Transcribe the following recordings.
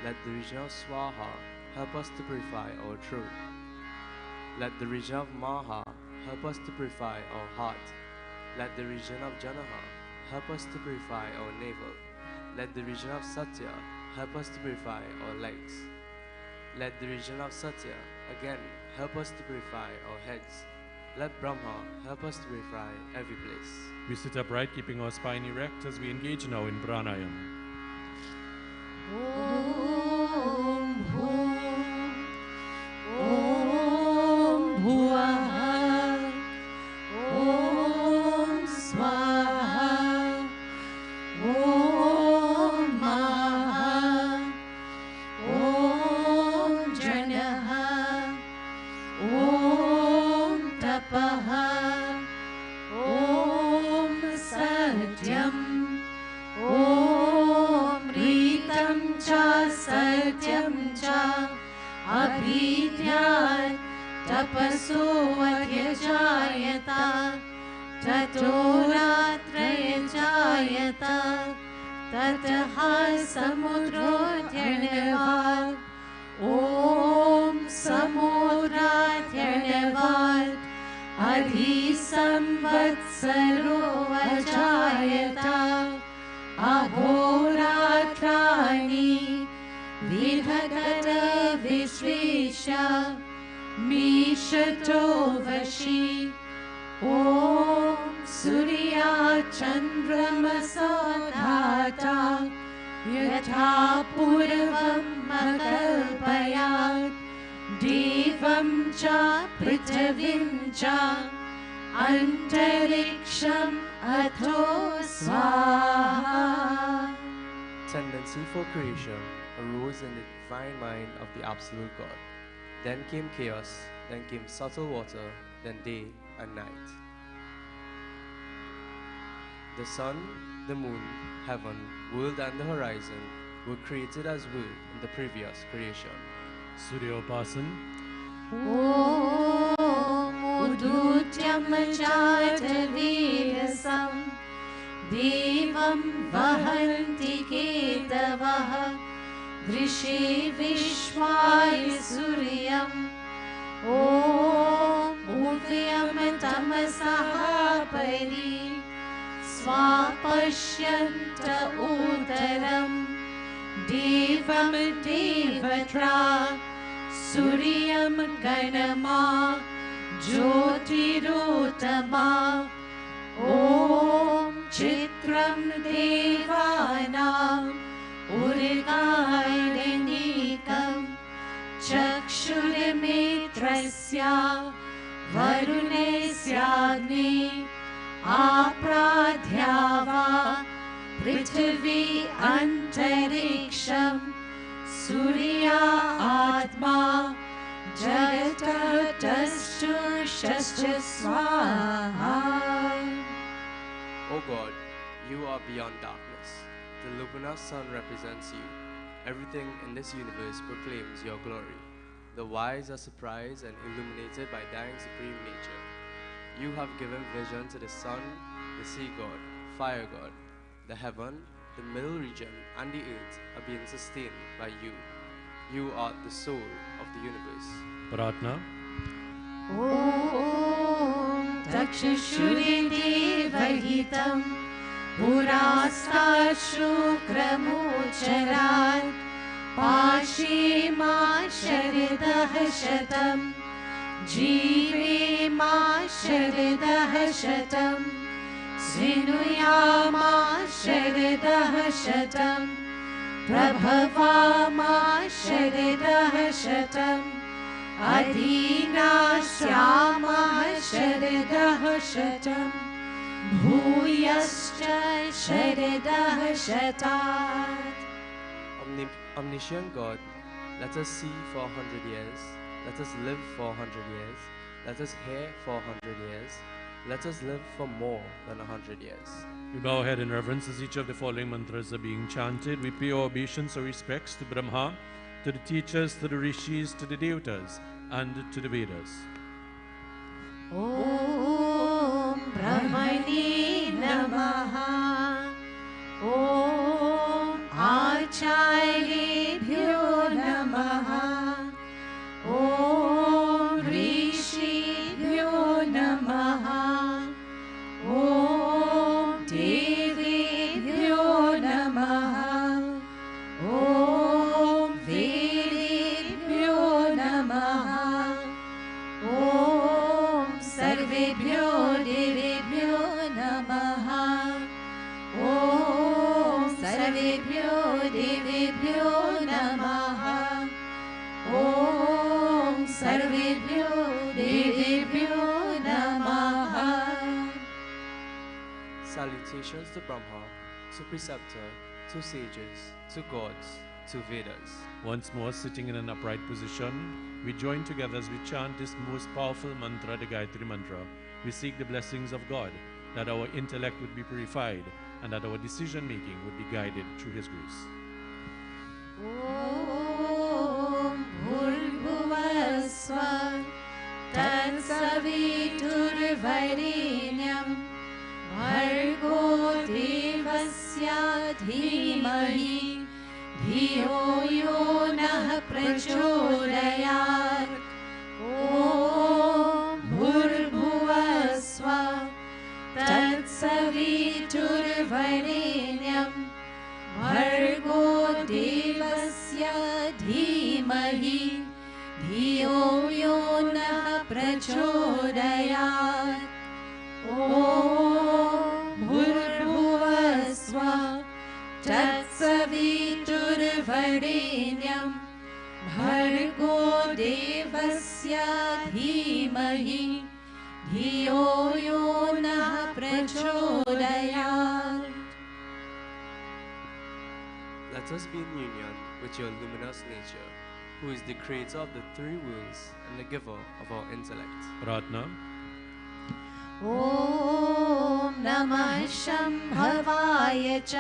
Let the region of Swaha help us to purify our throat. Let the region of Maha help us to purify our heart. Let the region of Janaha help us to purify our navel. Let the region of Satya help us to purify our legs. Let the region of Satya again help us to purify our heads. Let Brahma help us to purify every place. We sit upright, keeping our spine erect as we engage now in pranayama. Om Bhum Om Bhuvaha Om Swaha Om Maha Om Janaha Om Tapaha Om Satyam Om Ritam Cha Satyam Cha Abhidyat Tapaso Adhyajayata Tato Ratraya Jayata Tataha Samudro Dhyanavat Om Samudra Dhyanavat Adhi Samvatsaro Ajayata Ahoratrani Vidhagata Vishvesha Mishato Vashi Om Surya Chandramasodhata Yatha Purvam Makalpayat Devam Cha Prithvim Cha Antariksham Atho Swaha. Tendency for creation arose in the divine mind of the absolute God. Then came chaos, then came subtle water, then day and night. The sun, the moon, heaven, world and the horizon were created as were in the previous creation. Suryopasan. Om Udutyam Chaturvirasam Devam Vahanti Ketavaha Drishe Vishwaya Suryam Om Udvyam Tamasaha Pari Swapashyanta Uttaram Devam Devatra Suryam Ganama Jyotirutama Om Chitram Devanam Urgayanikam Chakshuramitrasya Varunesyagni Apradhyava Prithvi Antariksham Surya Atma Jagata Dastur Shastra Swaha. O God, you are beyond darkness. The luminous sun represents you. Everything in this universe proclaims your glory. The wise are surprised and illuminated by thine supreme nature. You have given vision to the sun, the sea god, fire god. The heaven, the middle region, and the earth are being sustained by you. You are the soul of the universe. Pratna. Om Takshashuri Devahitam Purasta Shukramucharat Pashi Ma Sharidah Shatam Jeeve Ma Sharidah Shatam Sinuyama Sharidah Shatam Prabhavama Sharidah Shatam Adina Shyama Sharidah Shatam Bhuyascha Sharidah Shatat. Omniscient God, let us see for 100 years. Let us live for 100 years. Let us hear for 100 years. Let us live for more than 100 years. We bow our head in reverence as each of the following mantras are being chanted. We pay our obeisance or respects to Brahma, to the teachers, to the rishis, to the devatas, and to the Vedas. Om Brahmani Namaha Om Acharyebhyo Salutations to Brahma, to Preceptor, to sages, to gods, to Vedas. Once more, sitting in an upright position, we join together as we chant this most powerful mantra, the Gayatri Mantra. We seek the blessings of God, that our intellect would be purified and that our decision-making would be guided through His grace. ॐ भूर्भुवस्वः तत्सवितुर्वरेण्यं भर्गो देवस्य धीमहि धियो यो नः प्रचोदयात् ॐ भूर्भुवस्वः तत्सवितुर्वरेण्यं भर्गो देवस्य धीमहि धियो यो नः प्रचोदयात् ॐ भूर्भुवस्वः तत्सवितुर्वरेण्यं भर्गो देवस्य धीमहि धियो यो नः प्रचोदयात्. Let us be in union with your luminous nature, who is the creator of the three worlds and the giver of our intellect. Pratna. ॐ नमः शम्भवाय च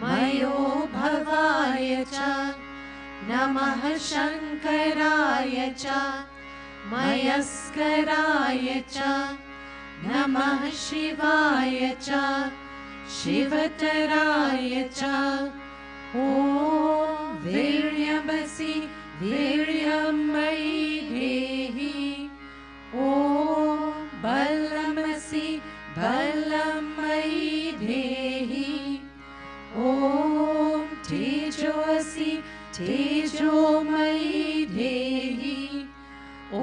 मयो भवाय च नमः शङ्कराय च मयस्कराय च नमः शिवाय च शिवतराय च ॐ वीर्यमसि वीर्यं मयि देहि ॐ बलमसि बलं मयि देहि ॐ तेजोऽसि तेजो मयि देहि ॐ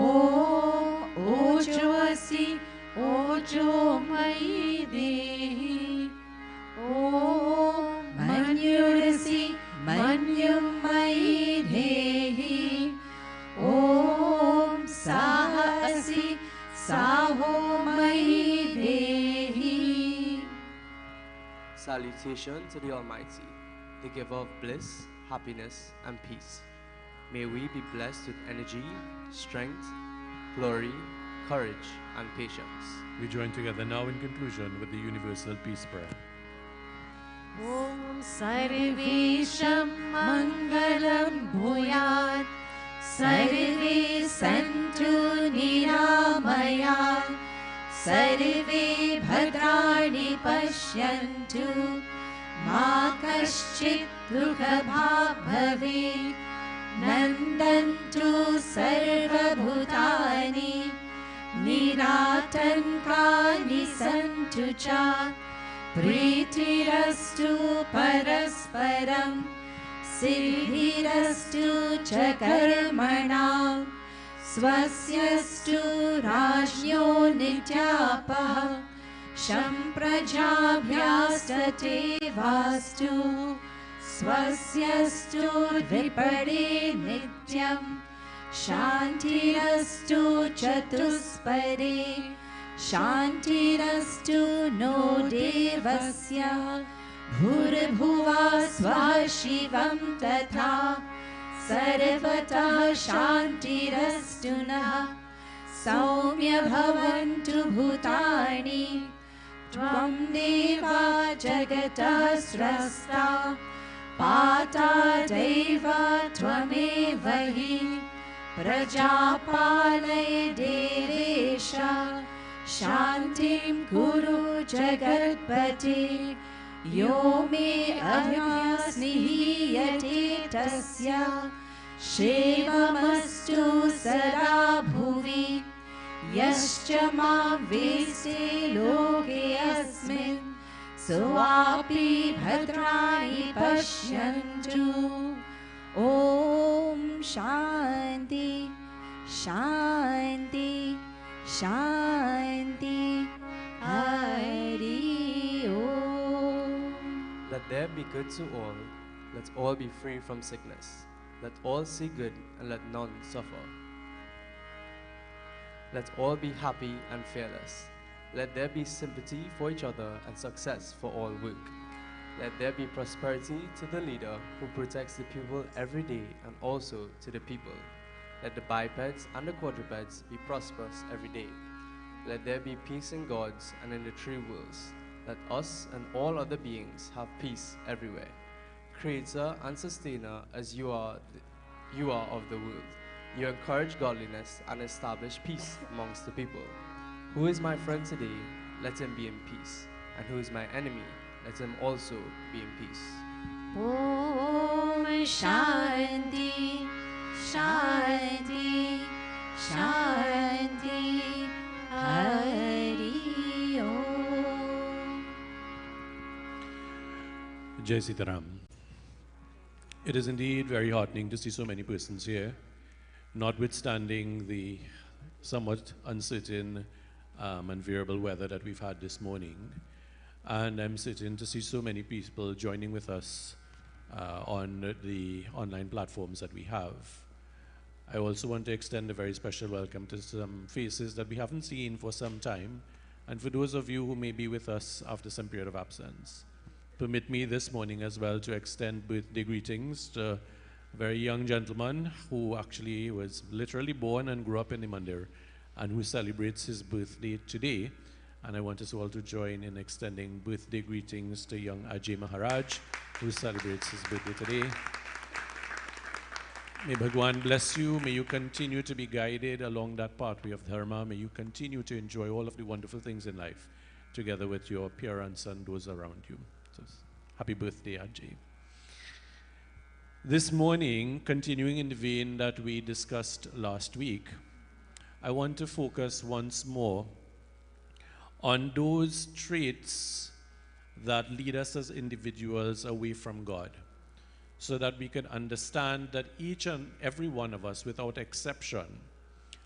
ओजोऽसि ओजो मयि देहि ॐ मन्युरसि मन्युं मयि देहि ॐ साहसि साहो मयि देहि. Salutation to the Almighty, the giver of bliss, happiness, and peace. May we be blessed with energy, strength, glory, courage, and patience. We join together now in conclusion with the Universal Peace Prayer. ॐ सर्वेषां मङ्गलं भूयात् सर्वे सन्तु निरामयाः सर्वे भद्राणि पश्यन्तु मा कश्चित् दुःखभाग् भवेत् नन्दन्तु सर्वभूतानि निरातङ्कानि सन्तु च प्रीतिरस्तु परस्परं सिद्धिरस्तु च कर्मणां स्वस्यस्तु राज्ञो नित्यापः सम्प्रजाभ्यास्तते वास्तु स्वस्यस्तु विपणे नित्यं शान्तिरस्तु चतुष्पदे शान्तिरस्तु नो देवस्य भूर्भुवः स्वः शिवं तथा सर्वतः शान्तिरस्तु नः सौम्य भवन्तु भूतानि त्वं देवा जगतः स्रष्टा पाता दैव त्वमेव हि प्रजापालय देवेश शान्तिं कुरु जगत्पते यो मे अभ्यास्निहीयते तस्य क्षेममस्तु सदा भुवि यश्च मां वेत्ति लोके अस्मिन् सोऽपि भद्राणि पश्यन्तु. ॐ शान्ति शान्ति शान्ति हरि ओम. Let there be good to all. Let all be free from sickness. Let all see good and let none suffer. Let all be happy and fearless. Let there be sympathy for each other and success for all work. Let there be prosperity to the leader who protects the people every day and also to the people. Let the bipeds and the quadrupeds be prosperous every day. Let there be peace in God's and in the three worlds. Let us and all other beings have peace everywhere. Creator and sustainer as you are of the world. You encourage godliness and establish peace amongst the people. Who is my friend today? Let him be in peace. And who is my enemy? Let him also be in peace. Om Shanti, Shanti, Shanti, Hari Om. Jai Sitaram. It is indeed very heartening to see so many persons here, notwithstanding the somewhat uncertain and variable weather that we've had this morning. And I'm certain to see so many people joining with us on the online platforms that we have. I also want to extend a very special welcome to some faces that we haven't seen for some time, and for those of you who may be with us after some period of absence. Permit me this morning as well to extend birthday greetings to a very young gentleman who actually was literally born and grew up in the Mandir and who celebrates his birthday today. And I want us all to join in extending birthday greetings to young Ajay Maharaj, who celebrates his birthday today. May Bhagwan bless you. May you continue to be guided along that pathway of dharma. May you continue to enjoy all of the wonderful things in life together with your parents and those around you. So, happy birthday, Ajay. This morning, continuing in the vein that we discussed last week, I want to focus once more on those traits that lead us as individuals away from God, so that we can understand that each and every one of us, without exception,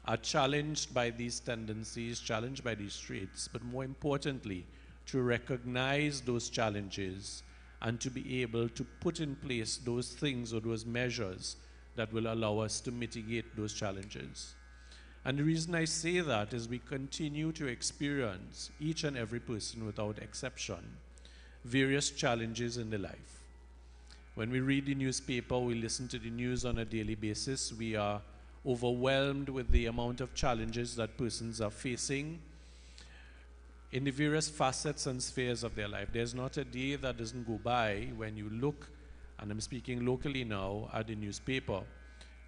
are challenged by these tendencies, challenged by these traits, but more importantly, to recognize those challenges and to be able to put in place those things or those measures that will allow us to mitigate those challenges. And the reason I say that is we continue to experience, each and every person without exception, various challenges in their life. When we read the newspaper, we listen to the news on a daily basis, we are overwhelmed with the amount of challenges that persons are facing in the various facets and spheres of their life. There's not a day that doesn't go by when you look, and I'm speaking locally now, at the newspaper,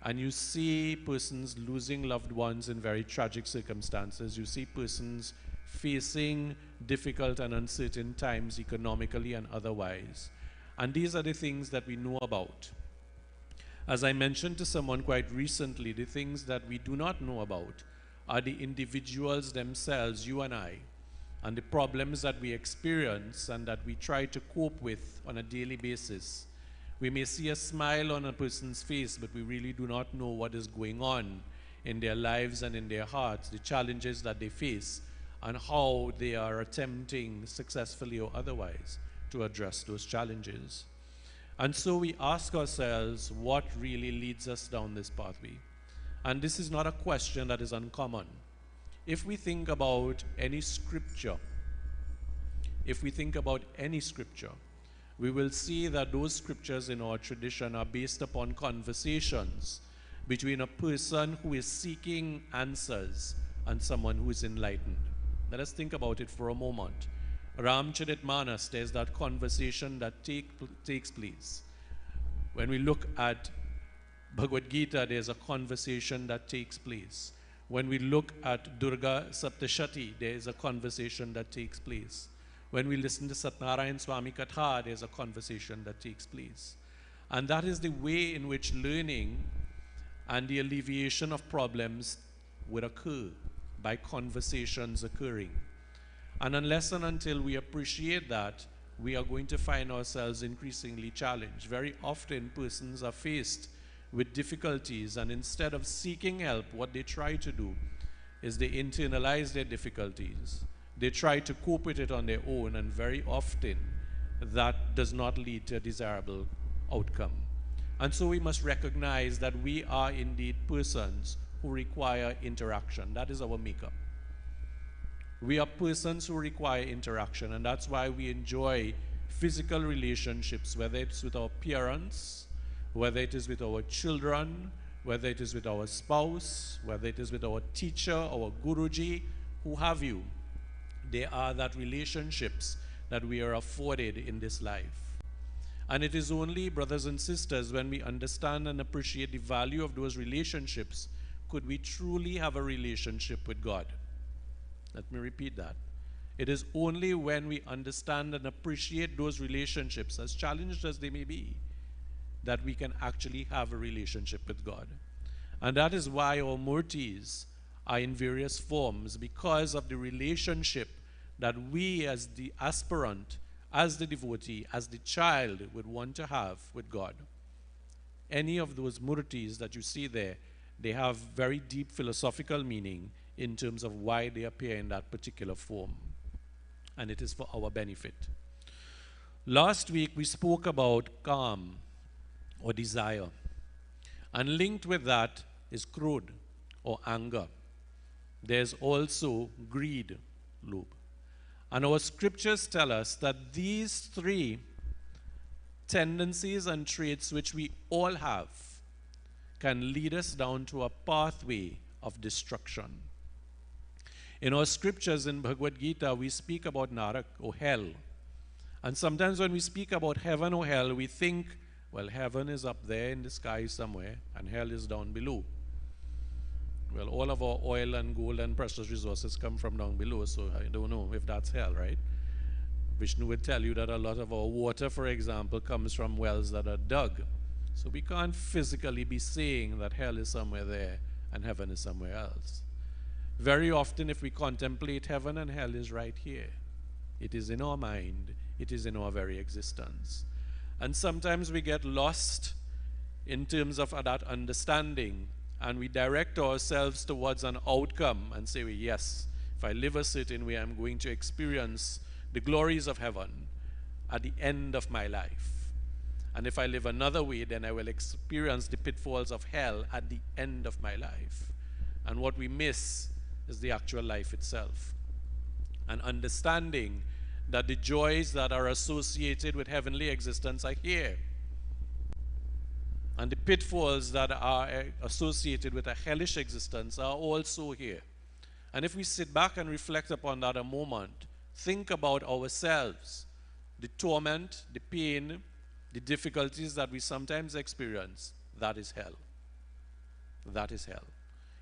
and you see persons losing loved ones in very tragic circumstances. You see persons facing difficult and uncertain times economically and otherwise. And these are the things that we know about. As I mentioned to someone quite recently, the things that we do not know about are the individuals themselves, you and I, and the problems that we experience and that we try to cope with on a daily basis. We may see a smile on a person's face, but we really do not know what is going on in their lives and in their hearts, the challenges that they face, and how they are attempting, successfully or otherwise, to address those challenges. And so we ask ourselves, what really leads us down this pathway? And this is not a question that is uncommon. If we think about any scripture, we will see that those scriptures in our tradition are based upon conversations between a person who is seeking answers and someone who is enlightened. Let us think about it for a moment. Ramcharitmanas, there's that conversation that takes place. When we look at Bhagavad Gita, there's a conversation that takes place. When we look at Durga Saptashati, there is a conversation that takes place. When we listen to Satnarayan Swami Katha, there's a conversation that takes place. And that is the way in which learning and the alleviation of problems would occur, by conversations occurring. And unless and until we appreciate that, we are going to find ourselves increasingly challenged. Very often persons are faced with difficulties, and instead of seeking help, what they try to do is they internalize their difficulties. They try to cope with it on their own, and very often that does not lead to a desirable outcome. And so we must recognize that we are indeed persons who require interaction. That is our makeup. We are persons who require interaction, and that's why we enjoy physical relationships, whether it's with our parents, whether it is with our children, whether it is with our spouse, whether it is with our teacher, our guruji, who have you. They are that relationships that we are afforded in this life. And it is only, brothers and sisters, when we understand and appreciate the value of those relationships, could we truly have a relationship with God. Let me repeat that. It is only when we understand and appreciate those relationships, as challenged as they may be, that we can actually have a relationship with God. And that is why our murtis are in various forms, because of the relationship that we as the aspirant, as the devotee, as the child would want to have with God. Any of those murtis that you see there, they have very deep philosophical meaning in terms of why they appear in that particular form. And it is for our benefit. Last week we spoke about calm or desire. And linked with that is krodh or anger. There's also greed, lobh. And our scriptures tell us that these three tendencies and traits which we all have can lead us down to a pathway of destruction. In our scriptures in Bhagavad Gita, we speak about Narak or hell. And sometimes when we speak about heaven or hell, we think, well, heaven is up there in the sky somewhere, and hell is down below. Well, all of our oil and gold and precious resources come from down below, so I don't know if that's hell, right? Vishnu would tell you that a lot of our water, for example, comes from wells that are dug. So we can't physically be saying that hell is somewhere there and heaven is somewhere else. Very often, if we contemplate heaven and hell is right here. It is in our mind. It is in our very existence. And sometimes we get lost in terms of that understanding, and we direct ourselves towards an outcome and say, well, yes, if I live a certain way, I'm going to experience the glories of heaven at the end of my life. And if I live another way, then I will experience the pitfalls of hell at the end of my life. And what we miss is the actual life itself. And understanding that the joys that are associated with heavenly existence are here. And the pitfalls that are associated with a hellish existence are also here. And if we sit back and reflect upon that a moment, think about ourselves, the torment, the pain, the difficulties that we sometimes experience, that is hell. That is hell.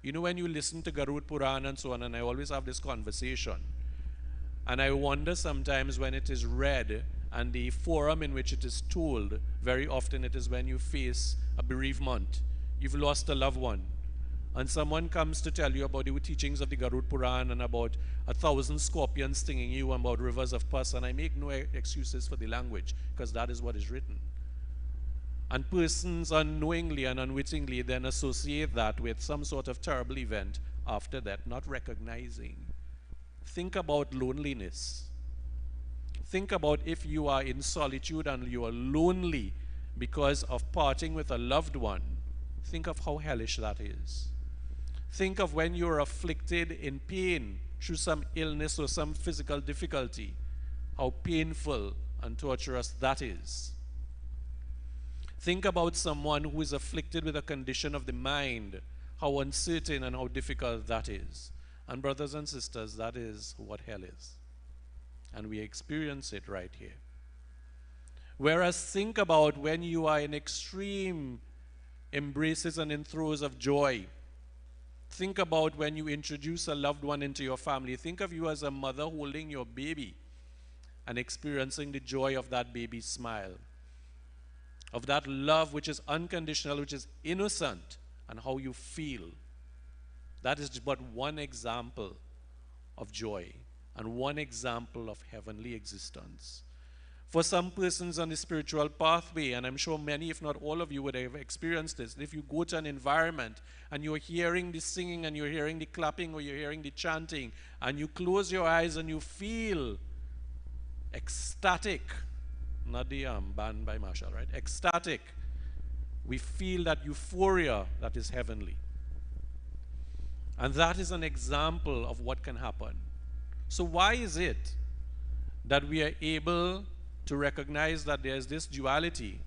You know, when you listen to Garud Puran and so on, and I always have this conversation, and I wonder sometimes when it is read and the forum in which it is told, very often it is when you face a bereavement. You've lost a loved one. And someone comes to tell you about the teachings of the Garud Puran and about 1,000 scorpions stinging you and about rivers of pus. And I make no excuses for the language, because that is what is written. And persons unknowingly and unwittingly then associate that with some sort of terrible event after that, not recognizing. Think about loneliness. Think about if you are in solitude and you are lonely because of parting with a loved one. Think of how hellish that is. Think of when you're afflicted in pain through some illness or some physical difficulty, how painful and torturous that is. Think about someone who is afflicted with a condition of the mind, how uncertain and how difficult that is. And brothers and sisters, that is what hell is. And we experience it right here. Whereas think about when you are in extreme embraces and in throes of joy. Think about when you introduce a loved one into your family. Think of you as a mother holding your baby and experiencing the joy of that baby's smile, of that love which is unconditional, which is innocent, and how you feel. That is but one example of joy and one example of heavenly existence. For some persons on the spiritual pathway, and I'm sure many, if not all of you, would have experienced this, if you go to an environment and you're hearing the singing and you're hearing the clapping or you're hearing the chanting, and you close your eyes and you feel ecstatic, not the band by Marshall, right? Ecstatic. We feel that euphoria that is heavenly. And that is an example of what can happen So why is it that we are able to recognize that there's this duality,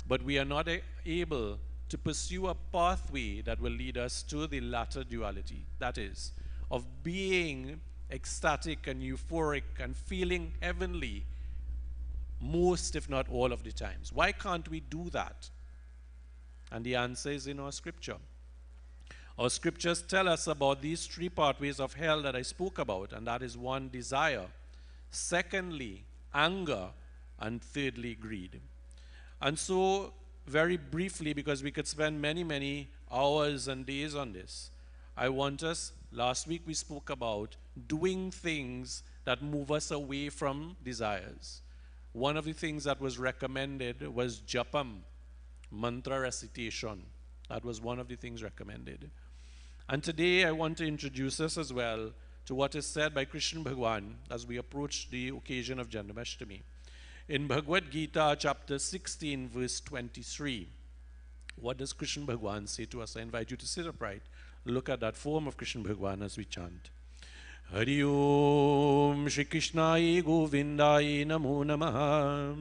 but we are not able to pursue a pathway that will lead us to the latter duality, that is, of being ecstatic and euphoric and feeling heavenly most, if not all, of the times? Why can't we do that? And the answer is in our scripture. Our scriptures tell us about these three pathways of hell that I spoke about, and that is one, desire, secondly, anger, and thirdly, greed. And so, very briefly, because we could spend many hours and days on this, I want us, last week we spoke about doing things that move us away from desires. One of the things that was recommended was japam, mantra recitation. That was one of the things recommended. And today I want to introduce us as well to what is said by Krishna Bhagwan as we approach the occasion of Janmashtami. In Bhagavad Gita chapter 16 verse 23, what does Krishna Bhagwan say to us? I invite you to sit upright. Look at that form of Krishna Bhagwan as we chant. Hari Om Shri Krishnai Govindai Namo Namaha.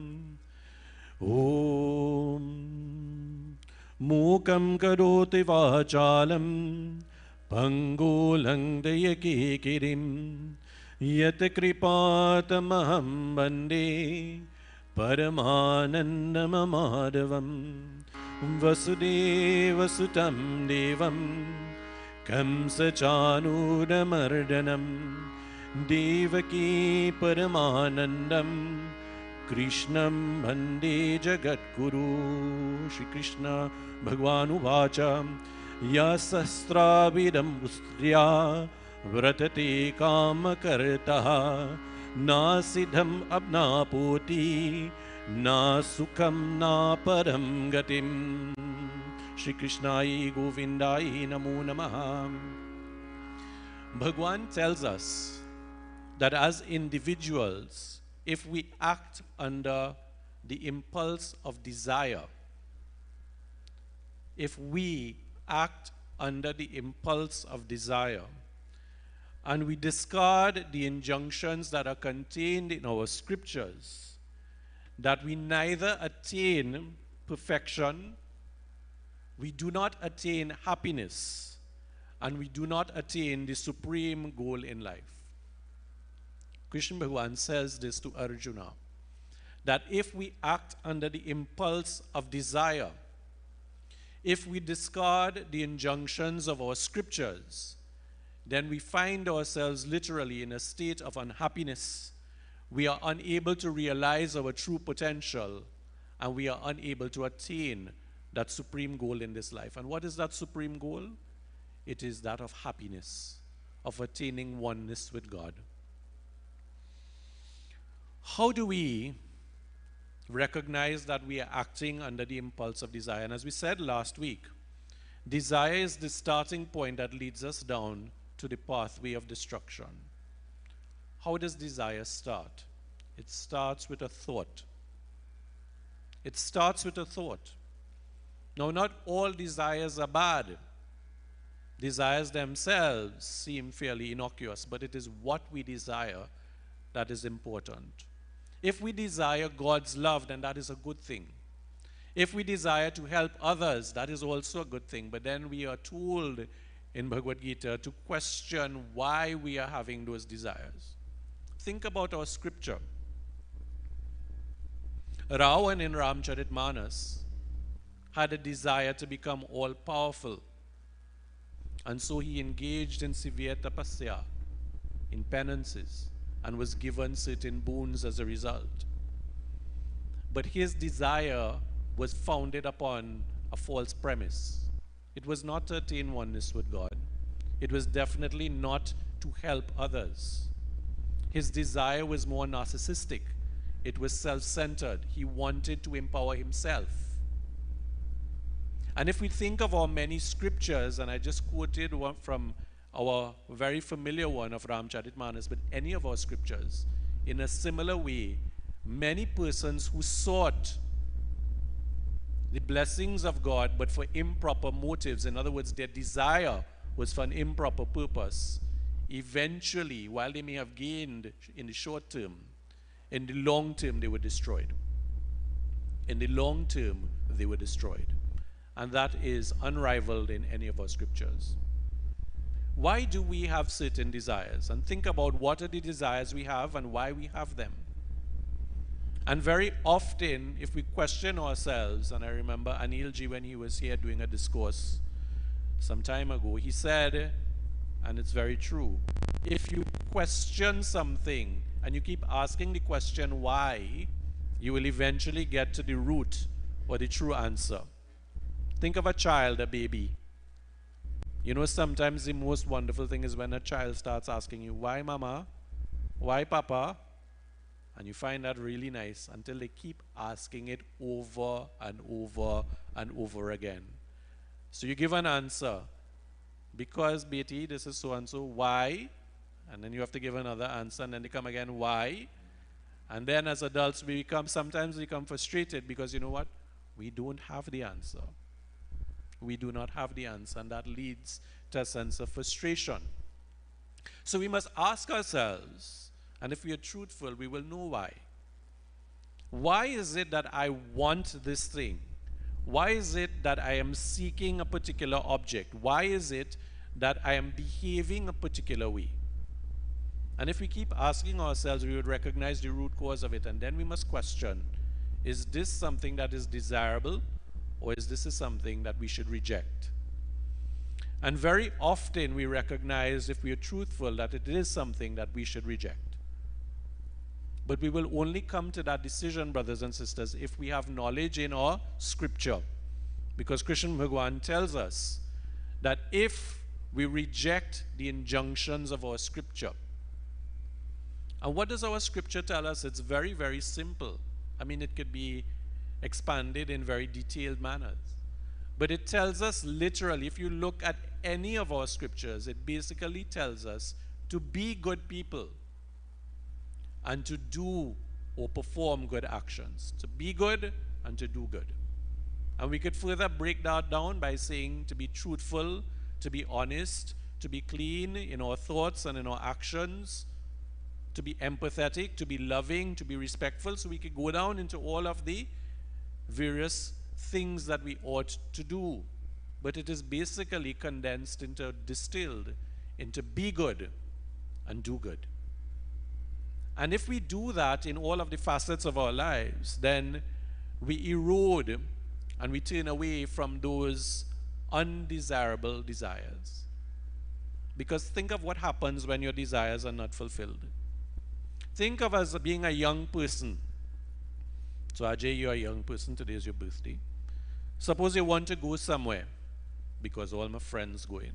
Om Mukam Karoti Vachalam Pangulang Dayaki Kirim Yat Kripatamaham Bande Paramanandam Madhavam Vasudeva Sutam Devam Kamsachanuramardanam Devaki Paramanandam Krishnam Bande Jagatguru. Shri Krishna Bhagwan Uvacha Yasastrabidam Ustriya Vratate Kamakartaha Na Siddham Abnapoti Na Sukham Na Param Gatim. Shri Krishnai Govindai Namo Namaha. Bhagwan tells us that as individuals, if we act under the impulse of desire, if we act under the impulse of desire, and we discard the injunctions that are contained in our scriptures, that we neither attain perfection, we do not attain happiness, and we do not attain the supreme goal in life. Krishna Bhagwan says this to Arjuna, that if we act under the impulse of desire, if we discard the injunctions of our scriptures, then we find ourselves literally in a state of unhappiness. We are unable to realize our true potential, and we are unable to attain that supreme goal in this life. And what is that supreme goal? It is that of happiness, of attaining oneness with God. How do we recognize that we are acting under the impulse of desire? And as we said last week, desire is the starting point that leads us down to the pathway of destruction. How does desire start? It starts with a thought. It starts with a thought. Now, not all desires are bad. Desires themselves seem fairly innocuous, but it is what we desire that is important. If we desire God's love, then that is a good thing. If we desire to help others, that is also a good thing. But then we are told in Bhagavad Gita to question why we are having those desires. Think about our scripture. Ravan in Ramcharitmanas had a desire to become all-powerful. And so he engaged in severe tapasya, in penances, and was given certain boons as a result. But his desire was founded upon a false premise. It was not to attain oneness with God. It was definitely not to help others. His desire was more narcissistic. It was self-centered. He wanted to empower himself. And if we think of our many scriptures, and I just quoted one from our very familiar one of Ramcharitmanas, but any of our scriptures, in a similar way, many persons who sought the blessings of God, but for improper motives, in other words, their desire was for an improper purpose, eventually, while they may have gained in the short term, in the long term they were destroyed. In the long term, they were destroyed. And that is unrivaled in any of our scriptures. Why do we have certain desires? And think about what are the desires we have and why we have them. And very often, if we question ourselves, and I remember Anil Ji when he was here doing a discourse some time ago, he said, and it's very true, if you question something and you keep asking the question why, you will eventually get to the root or the true answer. Think of a child, a baby. You know, sometimes the most wonderful thing is when a child starts asking you, why mama? Why papa? And you find that really nice until they keep asking it over and over and over again. So you give an answer. Because, Betty, this is so-and-so. Why? And then you have to give another answer, and then they come again, why? And then as adults, sometimes we become frustrated because, you know what? We don't have the answer. We do not have the answer, and that leads to a sense of frustration. So we must ask ourselves, and if we are truthful, we will know why. Why is it that I want this thing? Why is it that I am seeking a particular object? Why is it that I am behaving a particular way? And if we keep asking ourselves, we would recognize the root cause of it, and then we must question, is this something that is desirable, or is this something that we should reject? And very often we recognize, if we are truthful, that it is something that we should reject. But we will only come to that decision, brothers and sisters, if we have knowledge in our scripture. Because Krishna Bhagwan tells us that if we reject the injunctions of our scripture, and what does our scripture tell us? It's very, very simple. I mean, it could be expanded in very detailed manners. But it tells us literally, if you look at any of our scriptures, it basically tells us to be good people and to do or perform good actions. To be good and to do good. And we could further break that down by saying to be truthful, to be honest, to be clean in our thoughts and in our actions, to be empathetic, to be loving, to be respectful. So we could go down into all of the various things that we ought to do. But it is basically condensed into, distilled into be good and do good. And if we do that in all of the facets of our lives, then we erode and we turn away from those undesirable desires. Because think of what happens when your desires are not fulfilled. Think of us being a young person. So Ajay, you're a young person, today is your birthday. Suppose you want to go somewhere, because all my friends go in.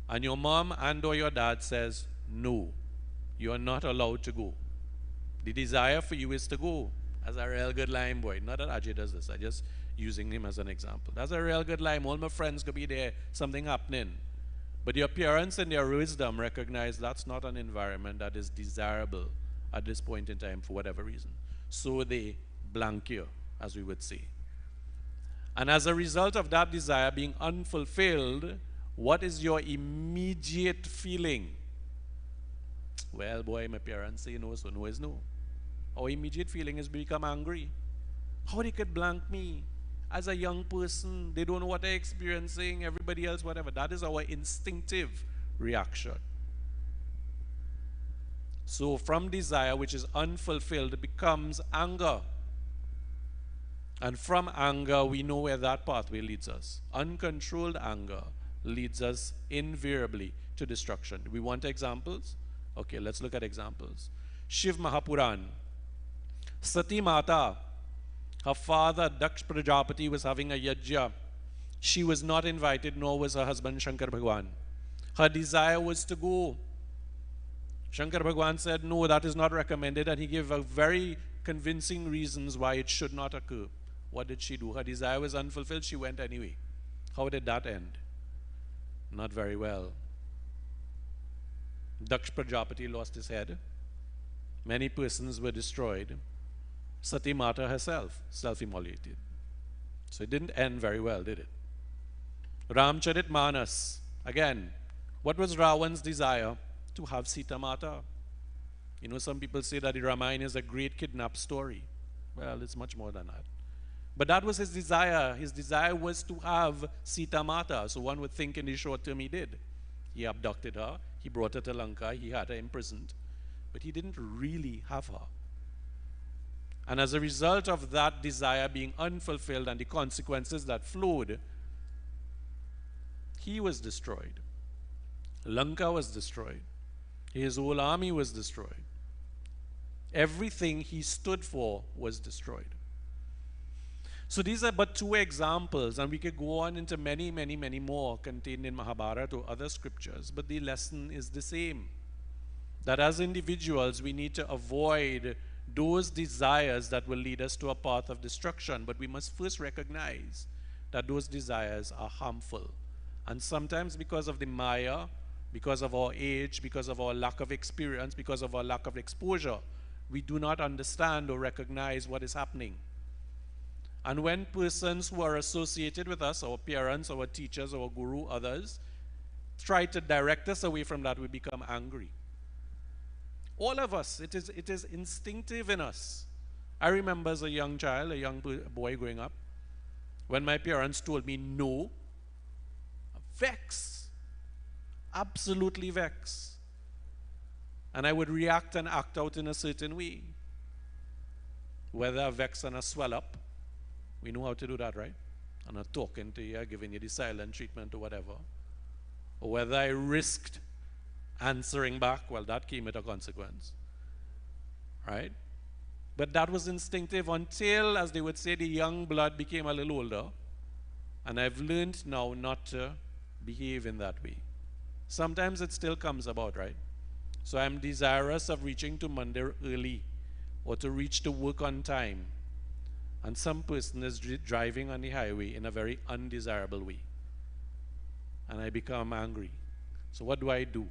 And your mom and or your dad says, no, you are not allowed to go. The desire for you is to go. As a real good lime boy. Not that Ajay does this, I'm just using him as an example. That's a real good lime. All my friends could be there, something happening. But your parents and their wisdom recognize that's not an environment that is desirable at this point in time for whatever reason. So they blank you, as we would say. And as a result of that desire being unfulfilled, what is your immediate feeling? Well, boy, my parents say no, so no is no. Our immediate feeling is become angry. How they could blank me? As a young person, they don't know what they're experiencing, everybody else, whatever. That is our instinctive reaction. So from desire, which is unfulfilled, it becomes anger. And from anger, we know where that pathway leads us. Uncontrolled anger leads us invariably to destruction. Do we want examples? Okay, let's look at examples. Shiv Mahapuran. Sati Mata, her father Daksh Prajapati was having a yajna. She was not invited, nor was her husband Shankar Bhagwan. Her desire was to go. Shankar Bhagwan said, no, that is not recommended, and he gave a very convincing reasons why it should not occur. What did she do? Her desire was unfulfilled, she went anyway. How did that end? Not very well. Daksh Prajapati lost his head. Many persons were destroyed. Sati Mata herself self-immolated. So it didn't end very well, did it? Ramcharit Manas, again, What was Ravan's desire? To have Sita Mata. You know, some people say that the Ramayana is a great kidnap story. Well, it's much more than that. But that was his desire. His desire was to have Sita Mata. So one would think in the short term he did. He abducted her, he brought her to Lanka, he had her imprisoned. But he didn't really have her. And as a result of that desire being unfulfilled and the consequences that flowed, he was destroyed. Lanka was destroyed. His whole army was destroyed. Everything he stood for was destroyed. So these are but two examples, and we could go on into many, many, many more contained in Mahabharata or other scriptures, but the lesson is the same. That as individuals, we need to avoid those desires that will lead us to a path of destruction, but we must first recognize that those desires are harmful. And sometimes because of the Maya, because of our age, because of our lack of experience, because of our lack of exposure, we do not understand or recognize what is happening. And when persons who are associated with us, our parents, our teachers, our guru, others, try to direct us away from that, we become angry. All of us, it is instinctive in us. I remember as a young child, a young boy growing up, when my parents told me no, vexed, absolutely vexed. And I would react and act out in a certain way. Whether I vex and I swell up, we know how to do that, right? I'm not talking to you, giving you the silent treatment or whatever. Or whether I risked answering back, well, that came at a consequence, right? But that was instinctive until, as they would say, the young blood became a little older. And I've learned now not to behave in that way. Sometimes it still comes about, right? So I'm desirous of reaching to Mandir early or to reach to work on time. And some person is driving on the highway in a very undesirable way. And I become angry. So what do?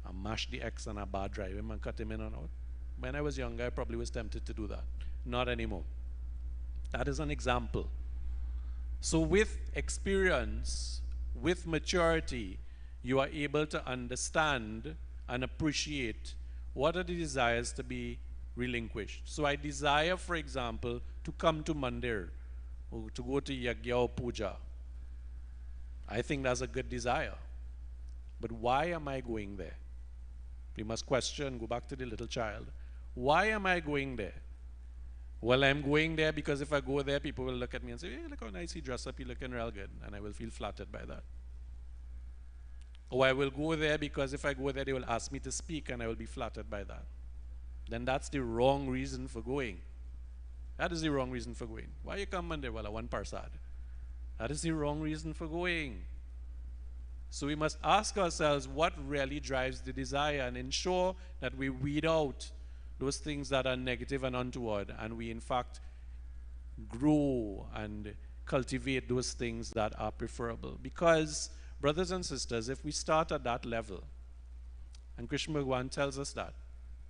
I mash the X on a bad drive him and cut him in and out. When I was younger, I probably was tempted to do that. Not anymore. That is an example. So with experience, with maturity, you are able to understand and appreciate what are the desires to be relinquished. So I desire, for example, to come to Mandir or to go to Yagya or Puja. I think that's a good desire. But why am I going there? We must question, go back to the little child. Why am I going there? Well, I'm going there because if I go there, people will look at me and say, hey, look how nice he dressed up, he's looking real good. And I will feel flattered by that. Or I will go there because if I go there, they will ask me to speak and I will be flattered by that. Then that's the wrong reason for going. That is the wrong reason for going. Why you come Monday? Well, I want Parsad. That is the wrong reason for going. So we must ask ourselves what really drives the desire and ensure that we weed out those things that are negative and untoward, and we in fact grow and cultivate those things that are preferable. Because, brothers and sisters, if we start at that level, and Krishna Bhagavan tells us that,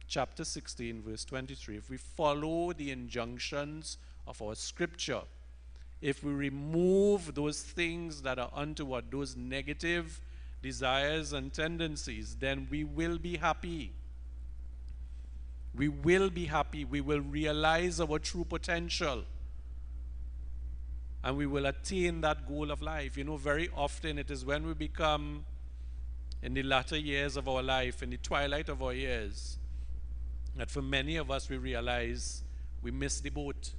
chapter 16, verse 23, if we follow the injunctions of our scripture, if we remove those things that are untoward, those negative desires and tendencies, then we will be happy. We will be happy. We will realize our true potential. And we will attain that goal of life. You know, very often it is when we become, in the latter years of our life, in the twilight of our years, that for many of us we realize we missed the boat.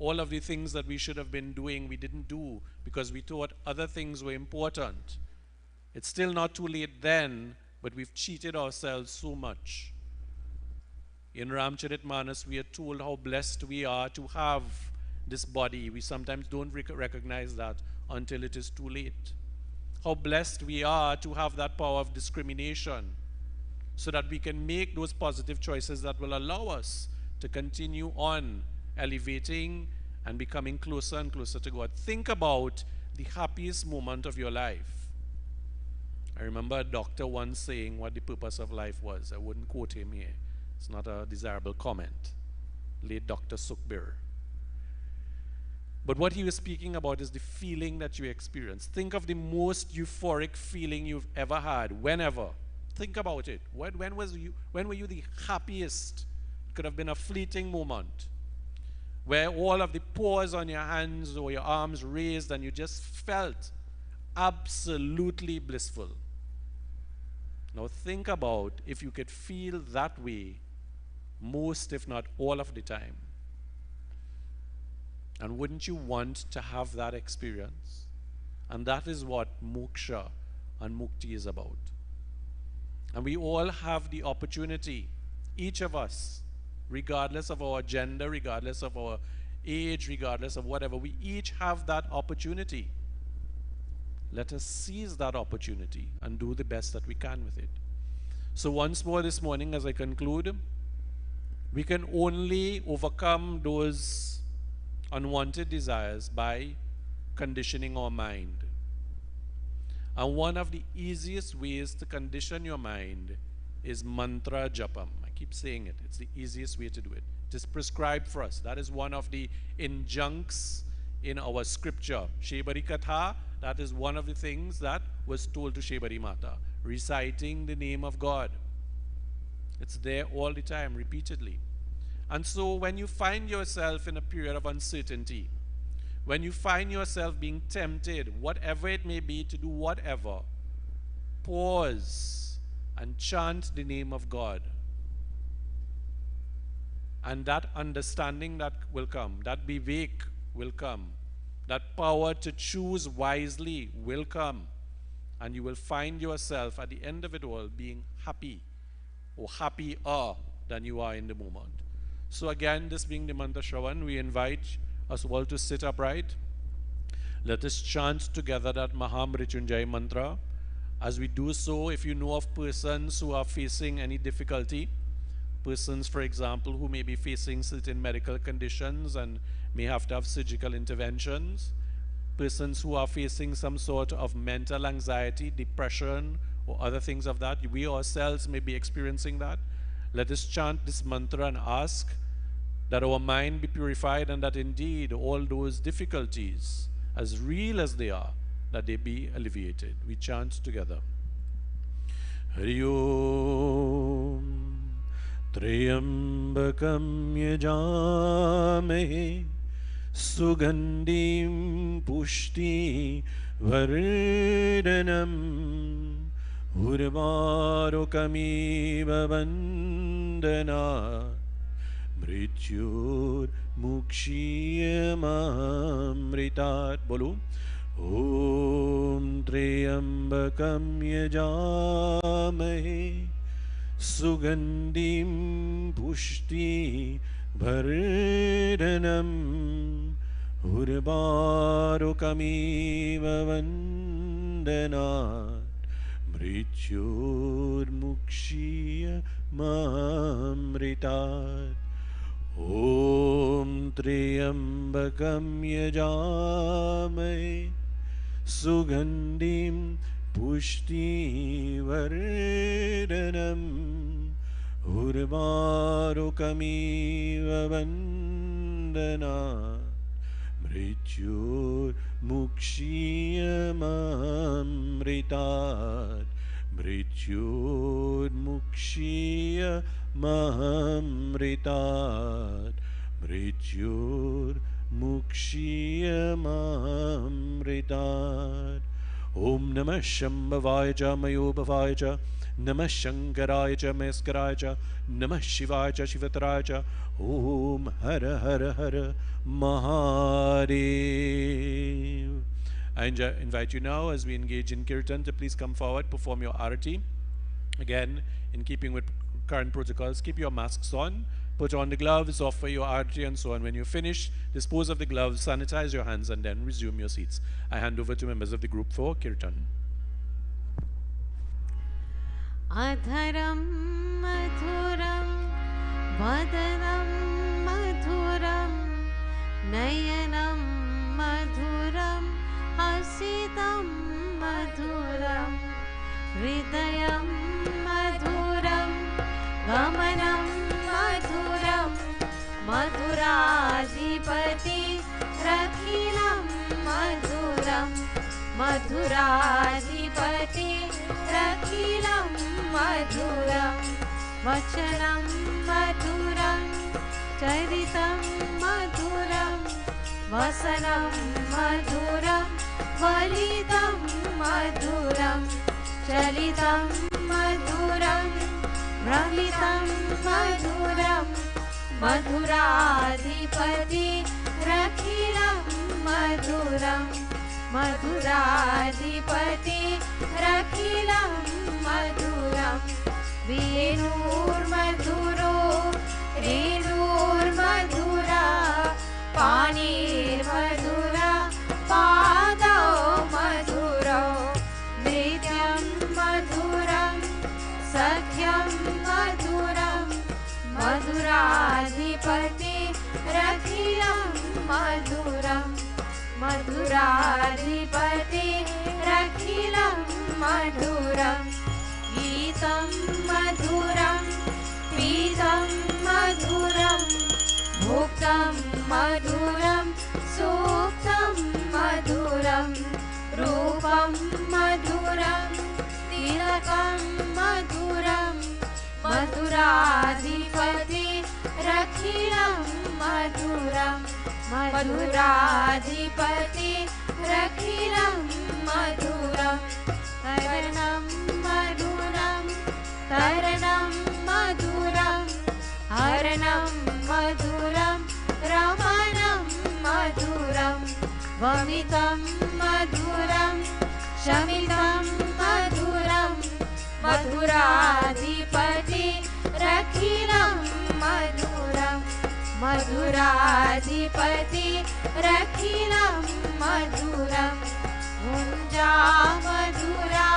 All of the things that we should have been doing, we didn't do because we thought other things were important. It's still not too late then, but we've cheated ourselves so much. In Ramcharitmanas, we are told how blessed we are to have this body. We sometimes don't recognize that until it is too late. How blessed we are to have that power of discrimination so that we can make those positive choices that will allow us to continue on elevating and becoming closer and closer to God. Think about the happiest moment of your life. I remember a doctor once saying what the purpose of life was. I wouldn't quote him here. It's not a desirable comment. Late Dr. Sukhbir. But what he was speaking about is the feeling that you experience. Think of the most euphoric feeling you've ever had, whenever. Think about it. When were you the happiest? It could have been a fleeting moment where all of the pores on your hands or your arms raised and you just felt absolutely blissful. Now think about if you could feel that way most, if not all of the time. And wouldn't you want to have that experience? And that is what moksha and mukti is about. And we all have the opportunity, each of us, regardless of our gender, regardless of our age, regardless of whatever, we each have that opportunity. Let us seize that opportunity and do the best that we can with it. So once more this morning, as I conclude, we can only overcome those unwanted desires by conditioning our mind. And one of the easiest ways to condition your mind is mantra japam. I keep saying it. It's the easiest way to do it. It is prescribed for us. That is one of the injuncts in our scripture. Shebari Katha, that is one of the things that was told to Shebari Mata. Reciting the name of God. It's there all the time, repeatedly. And so when you find yourself in a period of uncertainty, when you find yourself being tempted, whatever it may be, to do whatever, pause and chant the name of God. And that understanding that will come, that vivek will come, that power to choose wisely will come. And you will find yourself at the end of it all being happy or happier than you are in the moment. So again, this being the mantra Shravan, we invite us all to sit upright. Let us chant together that Mahamrityunjay mantra. As we do so, if you know of persons who are facing any difficulty, persons, for example, who may be facing certain medical conditions and may have to have surgical interventions, persons who are facing some sort of mental anxiety, depression, or other things of that, we ourselves may be experiencing that. Let us chant this mantra and ask that our mind be purified and that indeed all those difficulties, as real as they are, that they be alleviated. We chant together. Hari Om Trayambakam Yajamahe Sugandim Pushti Vardhanam Urvarukamiva Vandana Mrityur Mukshiyamamritat. Bolu. Om Trayambakam Yajamahe Sugandim Pushti Vardhanam Urvarukamiva Vandana Mrityur Mukshiyamamritat. Om Trayambakam Yajamahe Sugandim Pushti Vardhanam Urvarukamiva Vandana Mrityur Mukshiyamamritat. Mrityur Mukshiyamamritat. Mrityur Mukshiyamamritat. Om Namah Shambhavaya Cha Mayobhavaya Cha Namah Shankaraya Cha Meskaraya Cha Namah Shivaya Cha Shivataraya Cha. Om Hara Hara Hara Mahadev. I invite you now, as we engage in Kirtan, to please come forward, perform your arati. Again, in keeping with current protocols, keep your masks on, put on the gloves, offer your arati and so on. When you finish, dispose of the gloves, sanitize your hands, and then resume your seats. I hand over to members of the group for Kirtan. Adharam madhuram vadanam madhuram nayanam madhuram hasitam madhuram hridayam madhuram gamanam madhuram madhuradhipati रखिलं मधुरं मधुराधिपति रखिलं मधुरं वचनं मधुरं चरितं मधुरं वसनं मधुरं फलितं मधुरं चलितं मधुरं भ्रमितं मधुरं मधुराधिपति रखिलं मधुरं मधुराधिपति रखिलं मधुरं वेणुर्मधुरो रेणुर्मधुरा पाणिर्मधुरा पादौ मधुरौ नृत्यं मधुरं सख्यं मधुरं मधुराधिपति रखिलं मधुरं मधुराधिपति रखिलं मधुरं गीतं मधुरं पीतं मधुरं भुक्तं मधुरं सूक्तं मधुरं रूपं मधुरं तिलकं मधुरं मधुराधिपति रखिलं मधुरं मधुराधिपति रखिलं मधुरं तरणं मधुरं तरणं मधुरं हरणं मधुरं रमणं मधुरं वमितं मधुरं शमितं मधुरं मधुराधिपति रखिलं मधुरं मधुराधिपति रखिलं मधुरं गुञ्जा मधुरा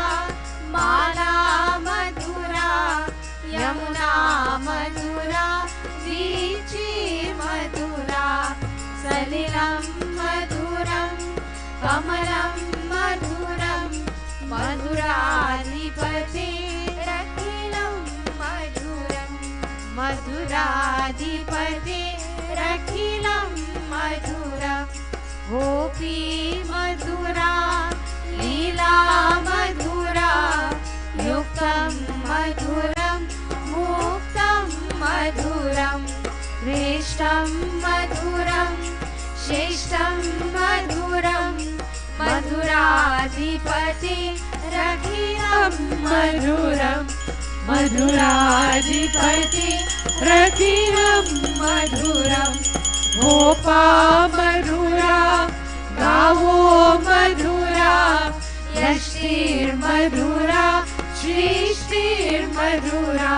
माला मधुरा यमुना मधुरा वीची मधुरा सलिलं मधुरं कमलं मधुरं मधुराधिपति रखिलं मधुरं मधुराधिपति रखिलं मधुरं गोपी मधुरा लीला मधुरा युक्तं मधुरं मुक्तं मधुरं श्रेष्ठं मधुरं श्रेष्ठं मधुरं मधुराधिपति रखिलं मधुरं मधुराधिपति रखिलं मधुरं गोपा मधुरा गावो मधुरा यष्टिर्मधुरा सृष्टिर्मधुरा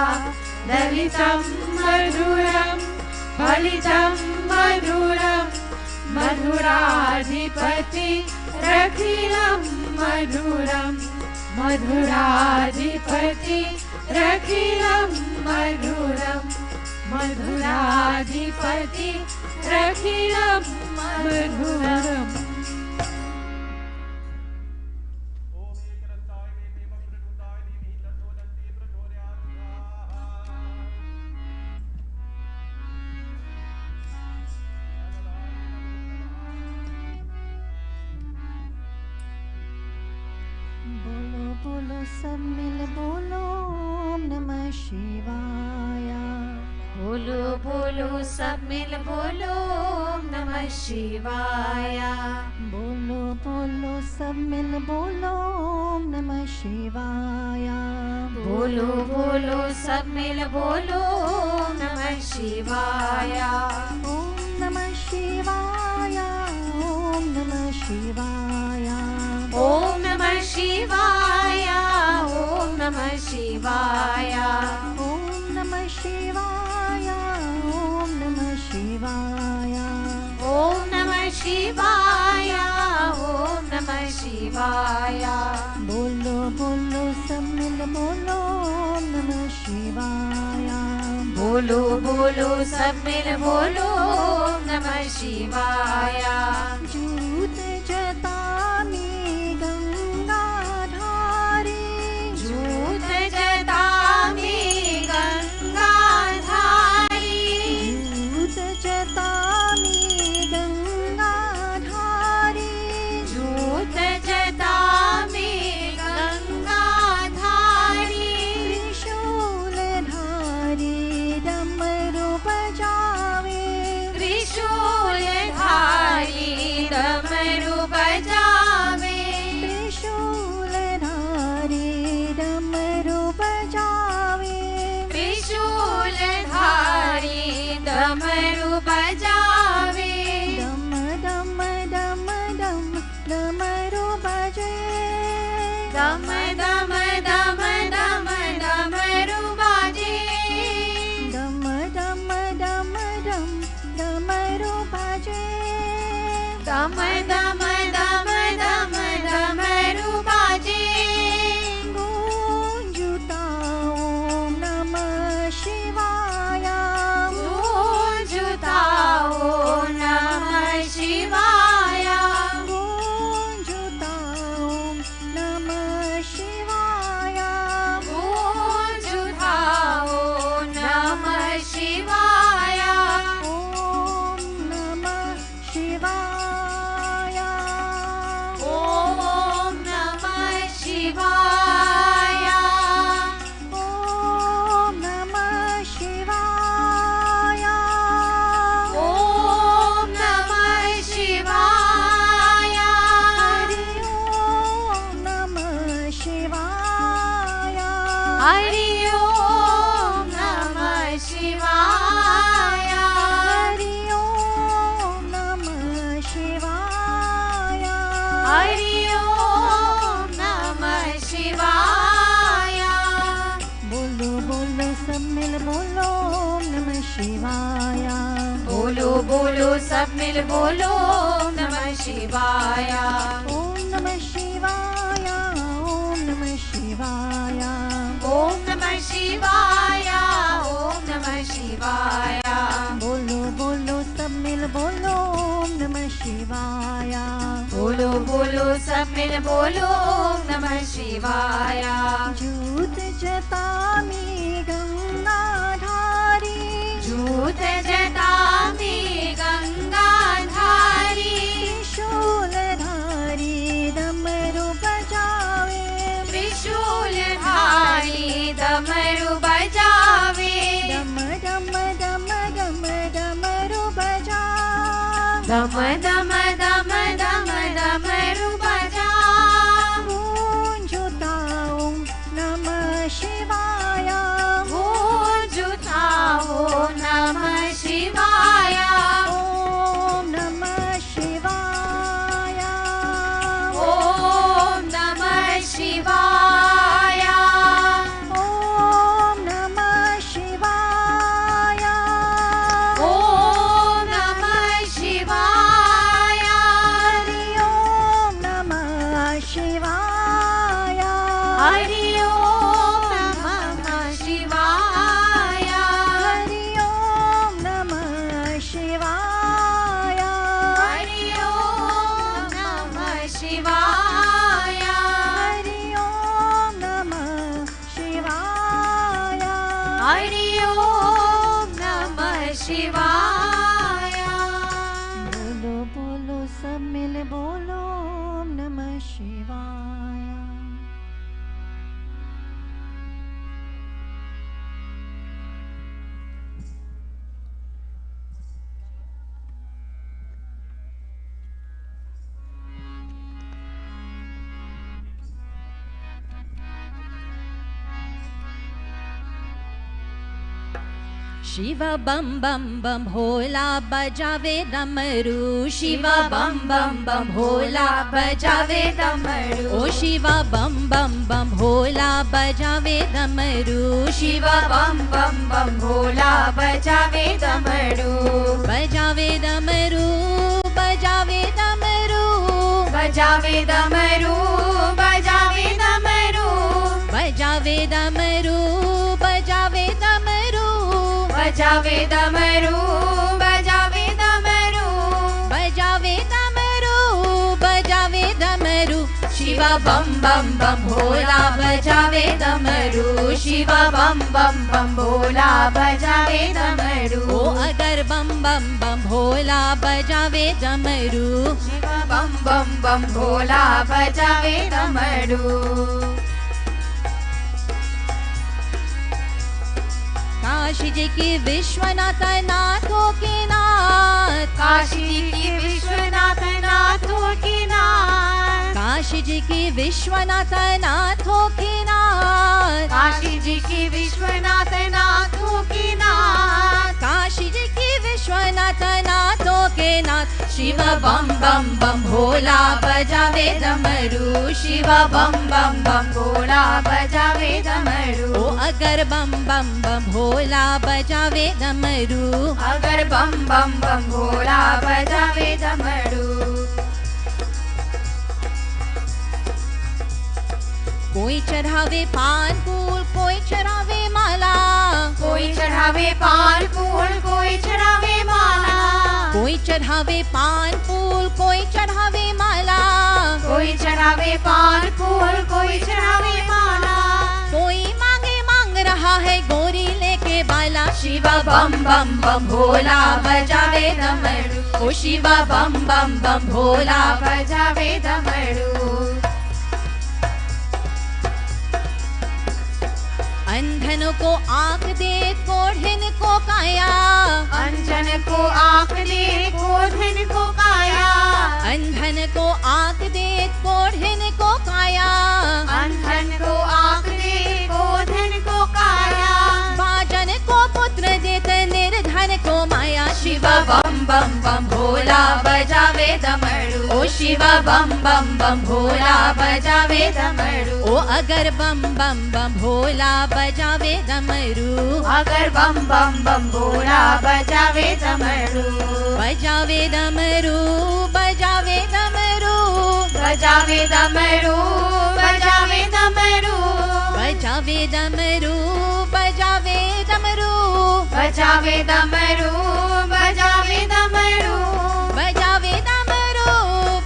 ललितं मधुरं फलितं मधुरं मधुराधिपति रखिलं मधुरं मधुराधिपति रखिलं मधुरं मधुराधिपति रखिलं मधुरम् बोलो बोलो सब मिल बोलो ओम नमः शिवाय बोलो बोलो सब मिल बोलो ओम नमः शिवाय बोलो बोलो सब मिल बोलो ओम नमः शिवाय बोलो बोलो सब मिल बोलो ओम नमः शिवाय ओम नमः शिवाय ओम नमः शिवाय ओम नमः शिवाय ओम नमः शिवाय ओम नमः शिवाय ओम नमः शिवाय ओम नमः शिवाय ओम नमः शिवाय बोलो बोलो सब मिल बोलो ओम नमः शिवाय बोलो बोलो सब मिल बोलो ओम नमः शिवाय जूत जतामी गंगाधारी जूत जतामि गंगाधारी जूत जतामी गंगाधारी बजे दम दम दम दम डमरू बाजे डम डम डम डम डमरू बजे दम दम दम दम डमरू बाजे गूंजता ओम नमः शिवाय गूंजता ओम नमः शिवाय गूंजता ओम नमः शिवाय गूंजता ओम नमः शिवाय ओम नमः शिवाय ओम नमः शिवाय ओम नमः शिवाय ओम नमः शिवाय हरि ओम नमः शिवाय हरि ओम नमः शिवाय हरि ओम नमः शिवाय हरि ओम नमः शिवाय बोलो बोलो सब मिल बोलो ओम नमः शिवाय बोलो बोलो सब मिल बोलो ओम नमः शिवाय ओम नमः शिवाय ओम नमः शिवाय ओम नमः शिवाय ओम नमः शिवाय बोलो बोलो सब मिल बोलो ओम नमः शिवाय बोलो बोलो सब मिल बोलो ओम नमः शिवाय जूत जतामी गंगाधारी झूठ जटामी गंगाधारी त्रिशूलधारी डमरू बजावे त्रिशूलधारी डमरू बजावे डम डम डम डम डमरू बजा दम दम दम दम डमरू बजा गूंजता ओम नमः शिवाय गूंजता ओम नमः शिवाय ओम नमः शिवाय ओम नमः शिवाय ओम नमः शिवाय ओम नमः शिवाय हरि ओम नमः शिवाय हरि ओम नमः शिवाय हरि ओम नमः शिवाय हरि ओम नमः शिवाय हरि ओम नमः शिवाय हरि ओम नमः शिवाय बोलो बोलो सब मिल बोलो ओम नमः शिवाय शिव बम बम बम भोला बजावे डमरू शिव बम बम बम भोला बजावे डमरू ओ शिव बम बम बम भोला बजावे डमरू शिव बम बम बम भोला बजावे डमरू बजावे डमरू बजावे डमरू बजावे डमरू बजावे डमरू बजावे डमरू बजावे डमरू बजावे डमरू बजावे डमरू बजावे डमरू बजावे डमरू शिव बम बम बम भोला बजावे डमरू शिव बम बम बम भोला बजावे डमरू ओ अगर बम बम बम भोला बजावे डमरू शिव बम बम बम भोला बजावे डमरू काशी जी की विश्वनाथ नाथों के नाथ काशी की विश्वनाथ नाथों की नाथ काशी जी की विश्वनाथ नाथों के नाथ काशी जी की विश्वनाथ नाथों की नाथ काशी जी की विश्वनाथ नाथों के नाथ शिव बम बम बम भोला बजावे डमरू शिव बम बम बम भोला बजावे डमरू ओ अगर बम बम बम भोला बजावे डमरू अगर बम बम बम भोला बजावे डमरू कोई चढ़ावे पान फूल कोई चढ़ावे माला कोई चढ़ावे पान फूल कोई चढ़ावे माला कोई चढ़ावे पान फूल कोई चढ़ावे माला कोई चढ़ावे पान फूल कोई चढ़ावे माला कोई मांगे मांग रहा है गोरी लेके बाला शिव बम बम बम भोला बजावे डमरू ओ शिव बम बम बम भोला बजावे डमरू अंधन को आंख दे कोढ़िन को काया अंजन को आंख दे कोढ़िन को काया अंधन को आंख दे कोढ़िन को काया अंधन को आंख दे कोढ़िन को काया बाजन को पुत्र देत निर्धन को माया शिव बम बम बम भोला बजावे डमरू ओ शिव बम बम बम भोला बजावे डमरू ओ अगर बम बम बम भोला बजावे डमरू अगर बम बम बम भोला बजावे डमरू बजावे डमरू बजावे डमरू बजावे डमरू बजावे डमरू बजावे डमरू बजावे डमरू बजावे डमरू बजावे डमरू बजावे डमरू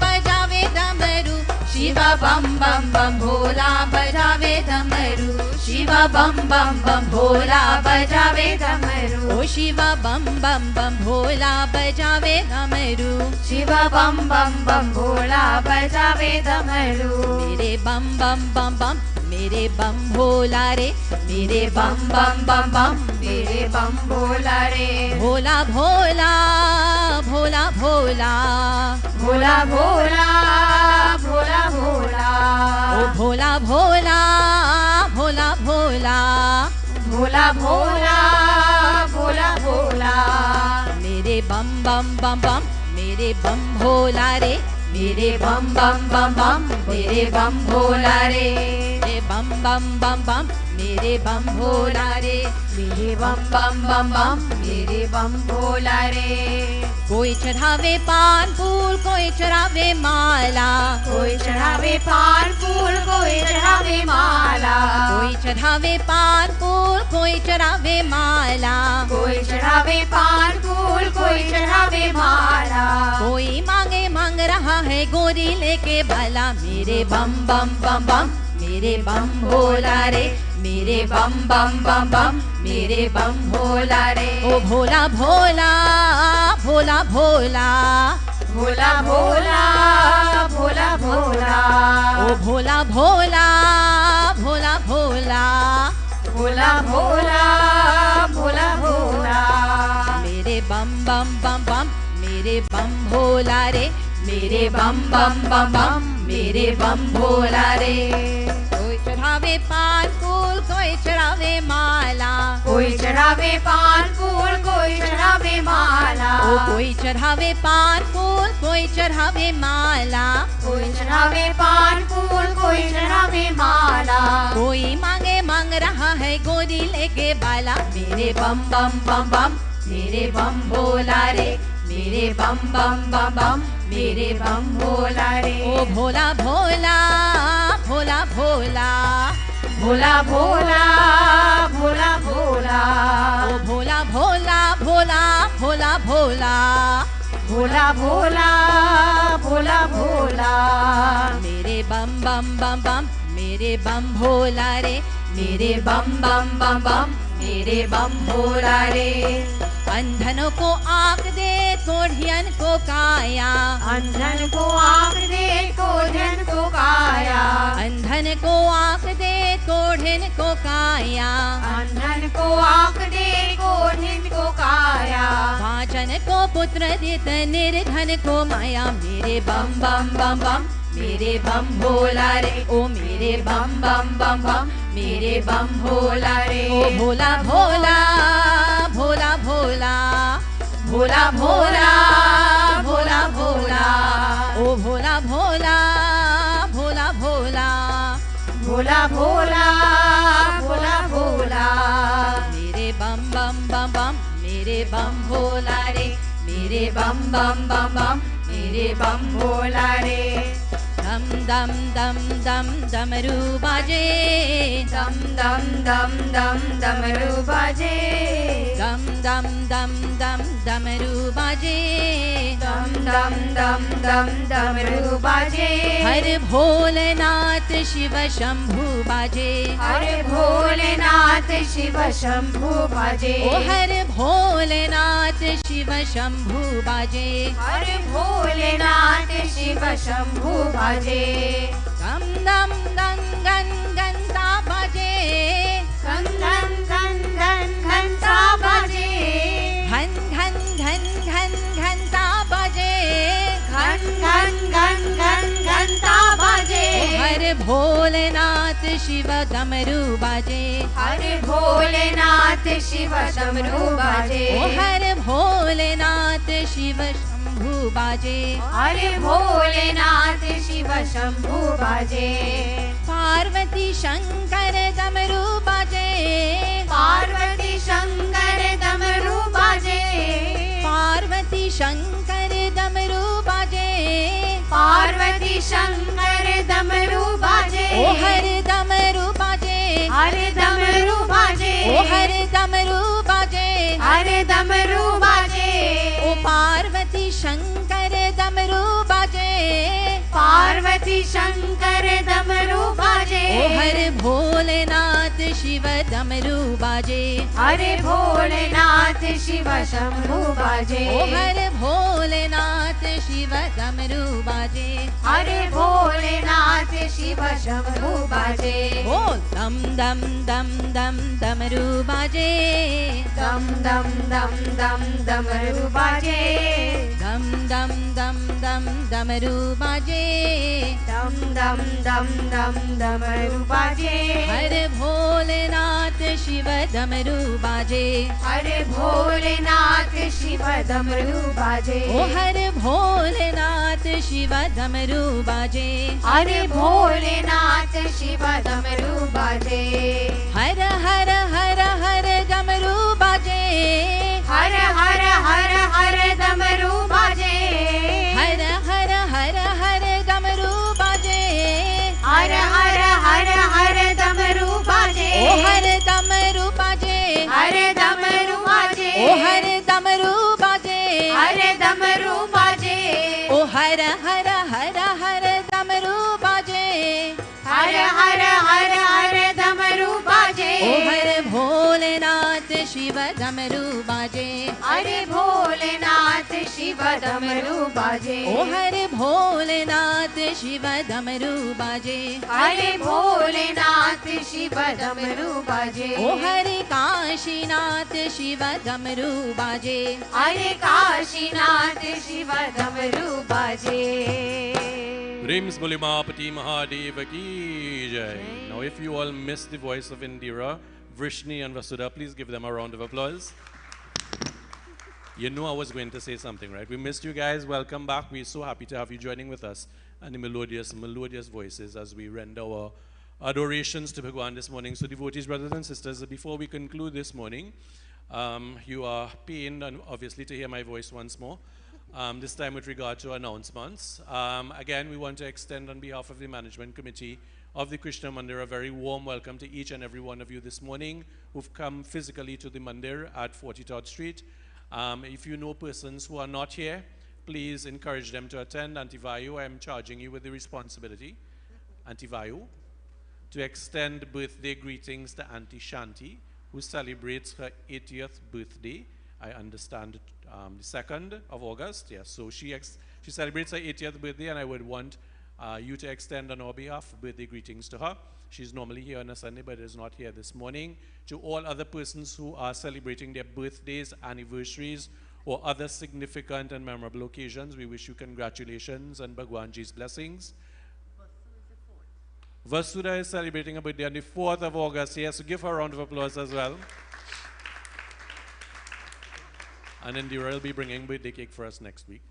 बजावे डमरू शिव बम बम बम भोला बजावे डमरू शिव बम बम बम भोला बजावे डमरू ओ शिव बम बम बम भोला बजावे डमरू शिव बम बम बम भोला बजावे डमरू मेरे बम बम बम बम मेरे बम भोला रे मेरे बम बम बम बम मेरे बम भोला रे भोला भोला भोला भोला भोला भोला भोला भोला ओ भोला भोला भोला भोला भोला भोला भोला भोला मेरे बम बम बम बम मेरे बम भोला रे मेरे बम बम बम बम मेरे बम भोला रे मेरे बम बम बम बम मेरे बम भोला रे मेरे बम बम बम बम मेरे बम भोला रे कोई चढ़ावे पान फूल कोई चढ़ावे माला कोई चढ़ावे पान फूल कोई चढ़ावे माला कोई चढ़ावे पान फूल कोई चढ़ावे माला कोई चढ़ावे पान फूल कोई चढ़ावे माला कोई मांगे मांग रहा है गोरी लेके बाला मेरे बम बम बम बम मेरे बम भोला रे मेरे बम बम बम बम मेरे बम भोला रे ओ भोला भोला भोला भोला भोला भोला भोला भोला ओ भोला भोला भोला भोला भोला भोला भोला भोला मेरे बम बम बम बम मेरे बम भोला रे मेरे बम बम बम बम मेरे बम भोला रे कोई चढ़ावे पान फूल कोई चढ़ावे माला कोई चढ़ावे पान फूल कोई चढ़ावे माला ओ कोई चढ़ावे पान फूल कोई चढ़ावे माला कोई चढ़ावे पान फूल कोई चढ़ावे माला कोई मांगे मांग रहा है गोरी लेके बाला मेरे बम बम बम बम मेरे बम भोला रे मेरे बम बम बम बम मेरे बम भोला रे ओ भोला भोला भोला भोला भोला भोला भोला भोला ओ भोला भोला भोला भोला भोला भोला भोला भोला भोला मेरे बम बम बम बम मेरे बम भोला रे मेरे बम बम बम बम मेरे बम भोला रे अंधनों को आँख दे कोढ़ियन को काया अंधन को आँख दे कोढ़ियन को काया अंधन को आँख दे कोढ़िन को काया अंधन को आँख दे कोढ़िन को काया वाचन को पुत्र देत निर्धन को माया मेरे बम बम बम बम मेरे बम भोला रे ओ मेरे बम बम बम बम मेरे बम भोला रे ओ भोला भोला भोला भोला भोला भोला भोला भोला ओ भोला भोला भोला भोला भोला भोला भोला भोला मेरे बम बम बम बम मेरे बम भोला रे मेरे बम बम बम बम मेरे बम भोला रे दम दम दम दम डमरू बाजे दम दम दम दम डमरू बाजे दम दम दम दम डमरू बाजे दम दम दम दम डमरू बाजे हर भोलेनाथ शिव शंभु बाजे हर भोलेनाथ शिव शंभु बाजे ओ हर भोलेनाथ शिव शंभु बाजे हर भोलेनाथ शिव शंभु बाजे दम दम दम गन गंता बाजे घन घन घन घन घंटा बाजे घन घन घन घन घंता बाजे घन घन घन घन घंटा बाजे हर भोलेनाथ शिव डमरू बाजे हर भोलेनाथ शिव शंभु बाजे ओ हर भोलेनाथ शिव शंभु बाजे हर भोलेनाथ शिव शंभु बाजे पार्वती शंकर डमरू बाजे पार्वती शंकर डमरू बाजे पार्वती शंकर डमरू बाजे पार्वती शंकर डमरू बाजे ओ हर डमरू बाजे हर डमरू बाजे ओ हर डमरू बाजे हर डमरू बाजे ओ पार्वती शंकर डमरू बाजे पार्वती शंकर डमरू बाजे ओ हर भोलेनाथ शिव डमरू बाजे हर भोलेनाथ शिव शंभु बाजे ओ हर भोलेनाथ शिव डमरू बाजे हर भोलेनाथ शिव शंभु बाजे ओ दम दम दम दम डमरू बाजे दम दम दम दम डमरू बाजे दम दम दम दम डमरू बाजे दम दम दम दम डमरू बाजे हर भोलेनाथ शिव डमरू बाजे हर भोलेनाथ शिव डमरू बाजे ओ हर भोलेनाथ शिव डमरू बाजे हर भोलेनाथ शिव डमरू बाजे हर हर हर हर डमरू बाजे हर हर हर हर डमरू बाजे हर हर हर हर डमरू बाजे हर हर हर हर डमरू बाजे ओ हर डमरू बाजे हर डमरू बाजे ओ हर डमरू बाजे हर डमरू बाजे ओ हर हर हर हर डमरू बाजे हर हर हर हर डमरू बाजे ओ हर भोलेनाथ शिव डमरू बाजे हर भोलेनाथ शिव डमरू बाजे ओ हर भोलेनाथ शिव डमरू बाजे हर भोलेनाथ शिव डमरू बाजे ओ हर काशीनाथ शिव डमरू बाजे हर काशीनाथ शिव डमरू बाजे Rims Bulimapati Mahadev ki jai. Now if you all missed the voice of Indira, Vrishni and Vasudha, please give them a round of applause. You know I was going to say something, right? We missed you guys. Welcome back. We're so happy to have you joining with us and the melodious voices as we render our adorations to Bhagwan this morning. So devotees, brothers and sisters, before we conclude this morning, you are pained and obviously to hear my voice once more. This time with regard to announcements. Again, we want to extend on behalf of the management committee of the Krishna Mandir a very warm welcome to each and every one of you this morning who've come physically to the Mandir at 43rd Street. If you know persons who are not here, please encourage them to attend. Auntie Vayu, I am charging you with the responsibility, Auntie Vayu, to extend birthday greetings to Auntie Shanti, who celebrates her 80th birthday. I understand the 2nd of August. Yes, so she celebrates her 80th birthday, and I would want you to extend on our behalf birthday greetings to her. She's normally here on a Sunday, but is not here this morning. To all other persons who are celebrating their birthdays, anniversaries, or other significant and memorable occasions, we wish you congratulations and Bhagwanji's blessings. Vasudha is celebrating a birthday on the 4th of August. Yes, so give her a round of applause as well. And Indira will be bringing birthday cake for us next week.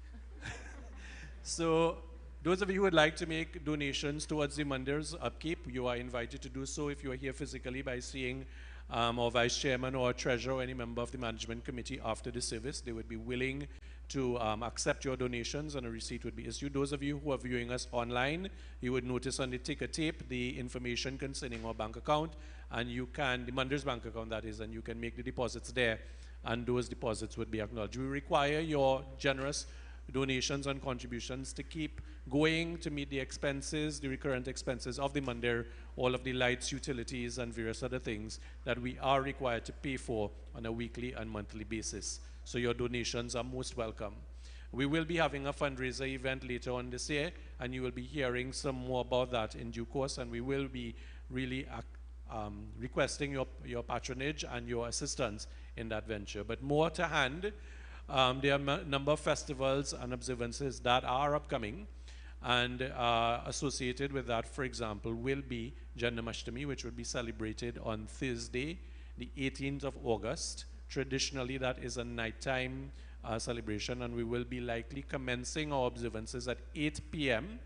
So those of you who would like to make donations towards the Mandir's upkeep, you are invited to do so if you are here physically by seeing our vice chairman or treasurer or any member of the management committee after the service. They would be willing to accept your donations and a receipt would be issued. Those of you who are viewing us online, you would notice on the ticker tape the information concerning our bank account, and you can, the Mandir's bank account that is, and you can make the deposits there, and those deposits would be acknowledged. We require your generous donations and contributions to keep going to meet the expenses, the recurrent expenses of the Mandir, all of the lights, utilities, and various other things that we are required to pay for on a weekly and monthly basis. So your donations are most welcome. We will be having a fundraiser event later on this year, and you will be hearing some more about that in due course, and we will be really requesting your patronage and your assistance in that venture. But more to hand, there are a number of festivals and observances that are upcoming, and associated with that, for example, will be Janmashtami, which will be celebrated on Thursday, the 18th of August. Traditionally, that is a nighttime celebration, and we will be likely commencing our observances at 8 p.m.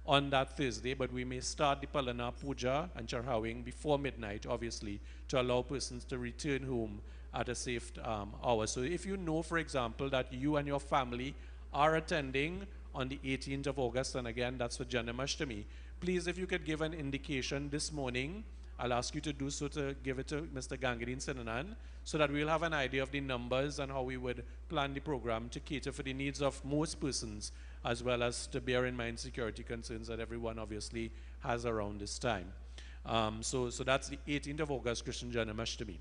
on that Thursday, but we may start the Palana Puja and Charhawing before midnight, obviously, to allow persons to return home at a safe hour. So if you know, for example, that you and your family are attending on the 18th of August, and again, that's for Janmashtami, please, if you could give an indication this morning, I'll ask you to do so, to give it to Mr. Gangadin Sinanan, so that we'll have an idea of the numbers and how we would plan the program to cater for the needs of most persons, as well as to bear in mind security concerns that everyone obviously has around this time. So that's the 18th of August, Krishna Janmashtami.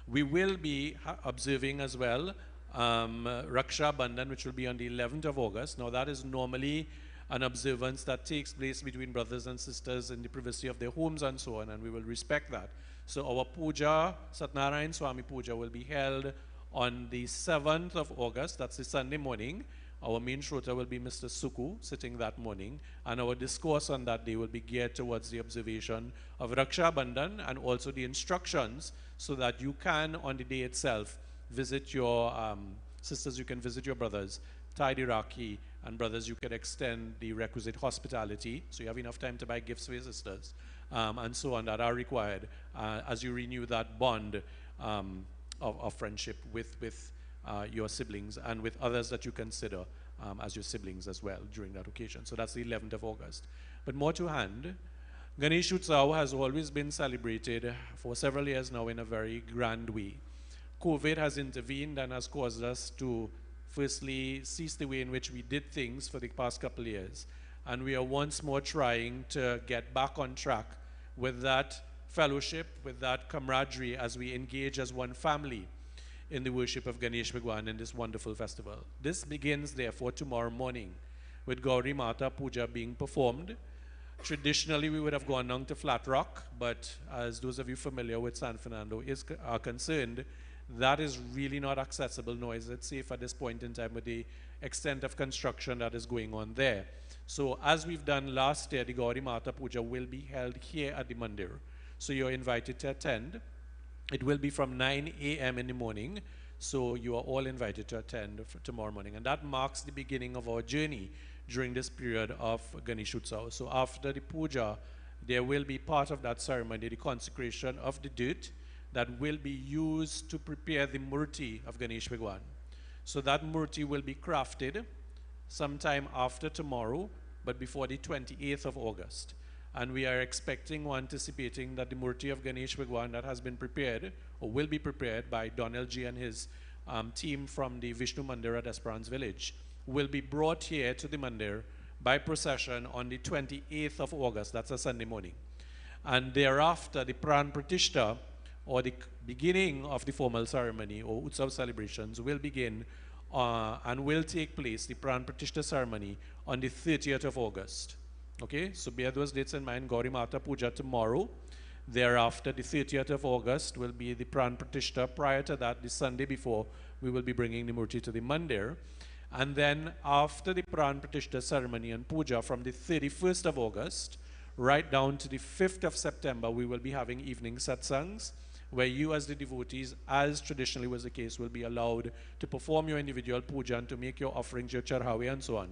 We will be observing as well Raksha Bandhan, which will be on the 11th of August. Now that is normally an observance that takes place between brothers and sisters in the privacy of their homes and so on, and we will respect that. So our puja, Satnarayan Swami Puja, will be held on the 7th of August, that's the Sunday morning. Our main shrota will be Mr. Suku, sitting that morning, and our discourse on that day will be geared towards the observation of Raksha Bandhan and also the instructions so that you can, on the day itself, visit your sisters, you can visit your brothers, tie the Rakhi, and brothers, you can extend the requisite hospitality, so you have enough time to buy gifts for your sisters, and so on, that are required as you renew that bond of friendship with your siblings and with others that you consider as your siblings as well during that occasion. So that's the 11th of August. But more to hand, Ganesh Utsav has always been celebrated for several years now in a very grand way. COVID has intervened and has caused us to firstly cease the way in which we did things for the past couple of years. And we are once more trying to get back on track with that fellowship, with that camaraderie as we engage as one family in the worship of Ganesh Bhagwan in this wonderful festival. This begins therefore tomorrow morning with Gauri Mata Puja being performed. Traditionally, we would have gone down to Flat Rock, but as those of you familiar with San Fernando are concerned, that is really not accessible, nor is it safe at this point in time with the extent of construction that is going on there. So as we've done last year, the Gauri Mata Puja will be held here at the Mandir. So you're invited to attend. It will be from 9 a.m. in the morning, so you are all invited to attend tomorrow morning. And that marks the beginning of our journey during this period of Ganesh Utsav. So after the puja, there will be part of that ceremony, the consecration of the dirt that will be used to prepare the murti of Ganesh Bhagwan. So that murti will be crafted sometime after tomorrow, but before the 28th of August. And we are expecting or anticipating that the murti of Ganesh Bhagwan that has been prepared, or will be prepared by Donald G and his team from the Vishnu Mandir at Esperance Village, will be brought here to the Mandir by procession on the 28th of August, that's a Sunday morning. And thereafter, the Pran Pratishta, or the beginning of the formal ceremony or Utsav celebrations, will begin and will take place, the Pran Pratishta ceremony, on the 30th of August. Okay, so bear those dates in mind. Gauri Mata Puja tomorrow. Thereafter, the 30th of August will be the Pran Pratishta. Prior to that, the Sunday before, we will be bringing the Murti to the Mandir. And then after the Pran Pratishta ceremony and puja from the 31st of August right down to the 5th of September, we will be having evening satsangs where you as the devotees, as traditionally was the case, will be allowed to perform your individual puja and to make your offerings, your charhawi and so on.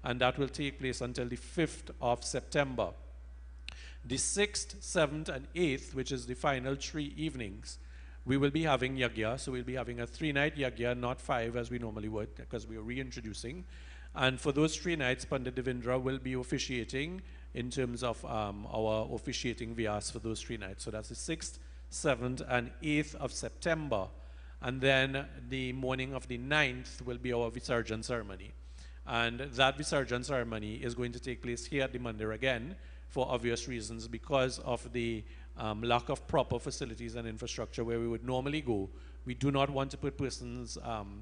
and that will take place until the 5th of September. The 6th, 7th, and 8th, which is the final 3 evenings, we will be having yagya. So we'll be having a 3-night yagya, not 5 as we normally would, because we are reintroducing. And for those 3 nights, Pandit Devendra will be officiating in terms of our officiating vyas for those 3 nights. So that's the 6th, 7th, and 8th of September. And then the morning of the 9th will be our Visarjan ceremony. And that Visarjan ceremony is going to take place here at the Mandir again, for obvious reasons, because of the lack of proper facilities and infrastructure where we would normally go. We do not want to put persons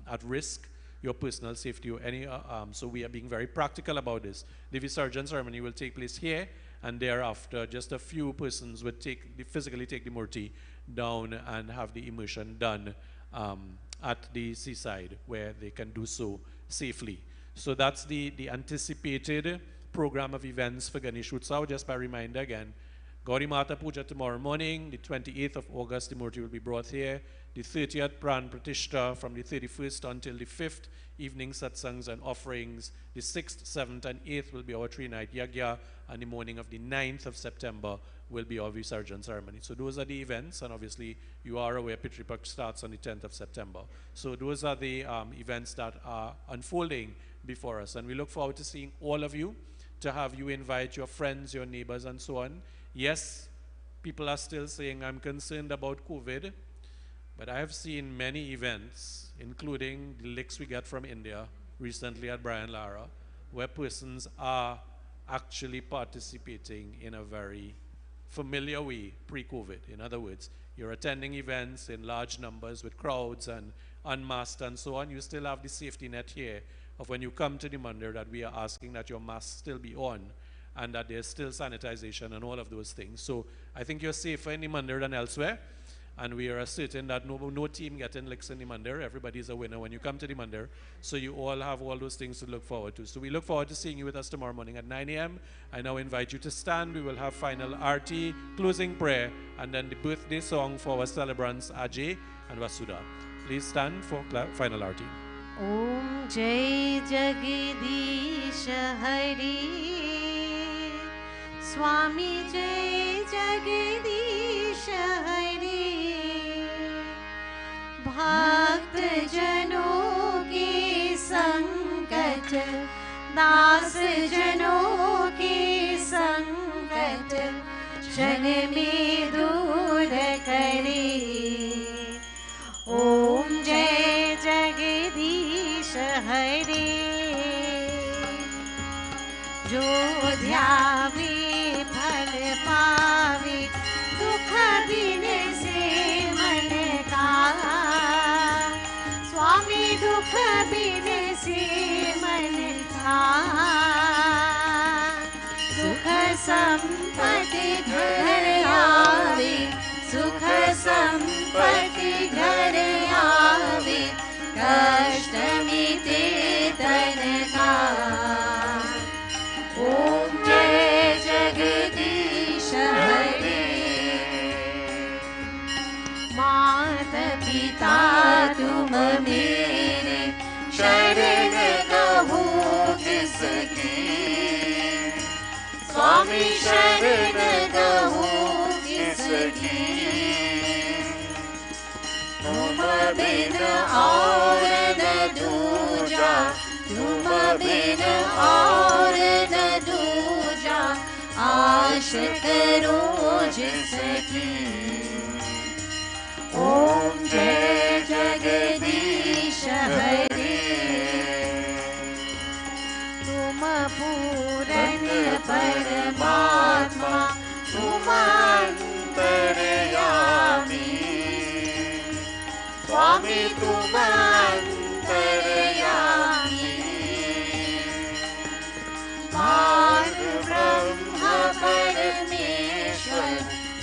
at risk, your personal safety or any, so we are being very practical about this. The Visarjan ceremony will take place here, and thereafter just a few persons would physically take the murti down and have the immersion done at the seaside where they can do so safely. So that's the anticipated program of events for Ganesh Utsav. Just by reminder again, Gauri Mata Puja tomorrow morning, the 28th of August, the murti will be brought here. The 30th Pran Pratishta from the 31st until the 5th, evening satsangs and offerings. The 6th, 7th, and 8th will be our 3-night yagya, and the morning of the 9th of September will be our Visarjan ceremony. So those are the events, and obviously you are aware Pitri Paksh starts on the 10th of September. So those are the events that are unfolding before us, and we look forward to seeing all of you, to have you invite your friends, your neighbors, and so on. Yes, people are still saying, I'm concerned about COVID, but I have seen many events, including the licks we get from India recently at Brian Lara, where persons are actually participating in a very familiar way pre-COVID. In other words, you're attending events in large numbers with crowds and unmasked and so on. You still have the safety net here of when you come to the Mandir that we are asking that your mask still be on and that there's still sanitization and all of those things. So I think you're safer in the Mandir than elsewhere, and we are certain that no team getting licks in the Mandir. Everybody's a winner when you come to the Mandir. So you all have all those things to look forward to. So we look forward to seeing you with us tomorrow morning at 9 a.m. I now invite you to stand. We will have final arti, closing prayer, and then the birthday song for our celebrants Ajay and Vasuda. Please stand for final arti. Om Jai Jagadish Hari Swami Jai Jagadish Hari Bhakt Jano ki sankat Das Jano ki sankat Jan mein dur kare Om Jai Jagadish Hari Jo ध्यावे फल पावे दुख बिन से मन का स्वामी दुख बिन से मन का सुख संपत्ति घर आवे सुख संपत्ति घर आवे कष्ट मिटे तन का ओम जय जगदीश हरे मात पिता तुम मेरे शरण कहूँ किसकी स्वामी शरण कहूँ किसकी तुम बिन और न दूजा तुम बिन और न दूजा आश करो जिसकी ओम जय जगदीश हरे तुम पूरन परमात्मा तुम अंतर्यामी स्वामी तुम अंतर्यामी पार ब्रह्म परमेश्वर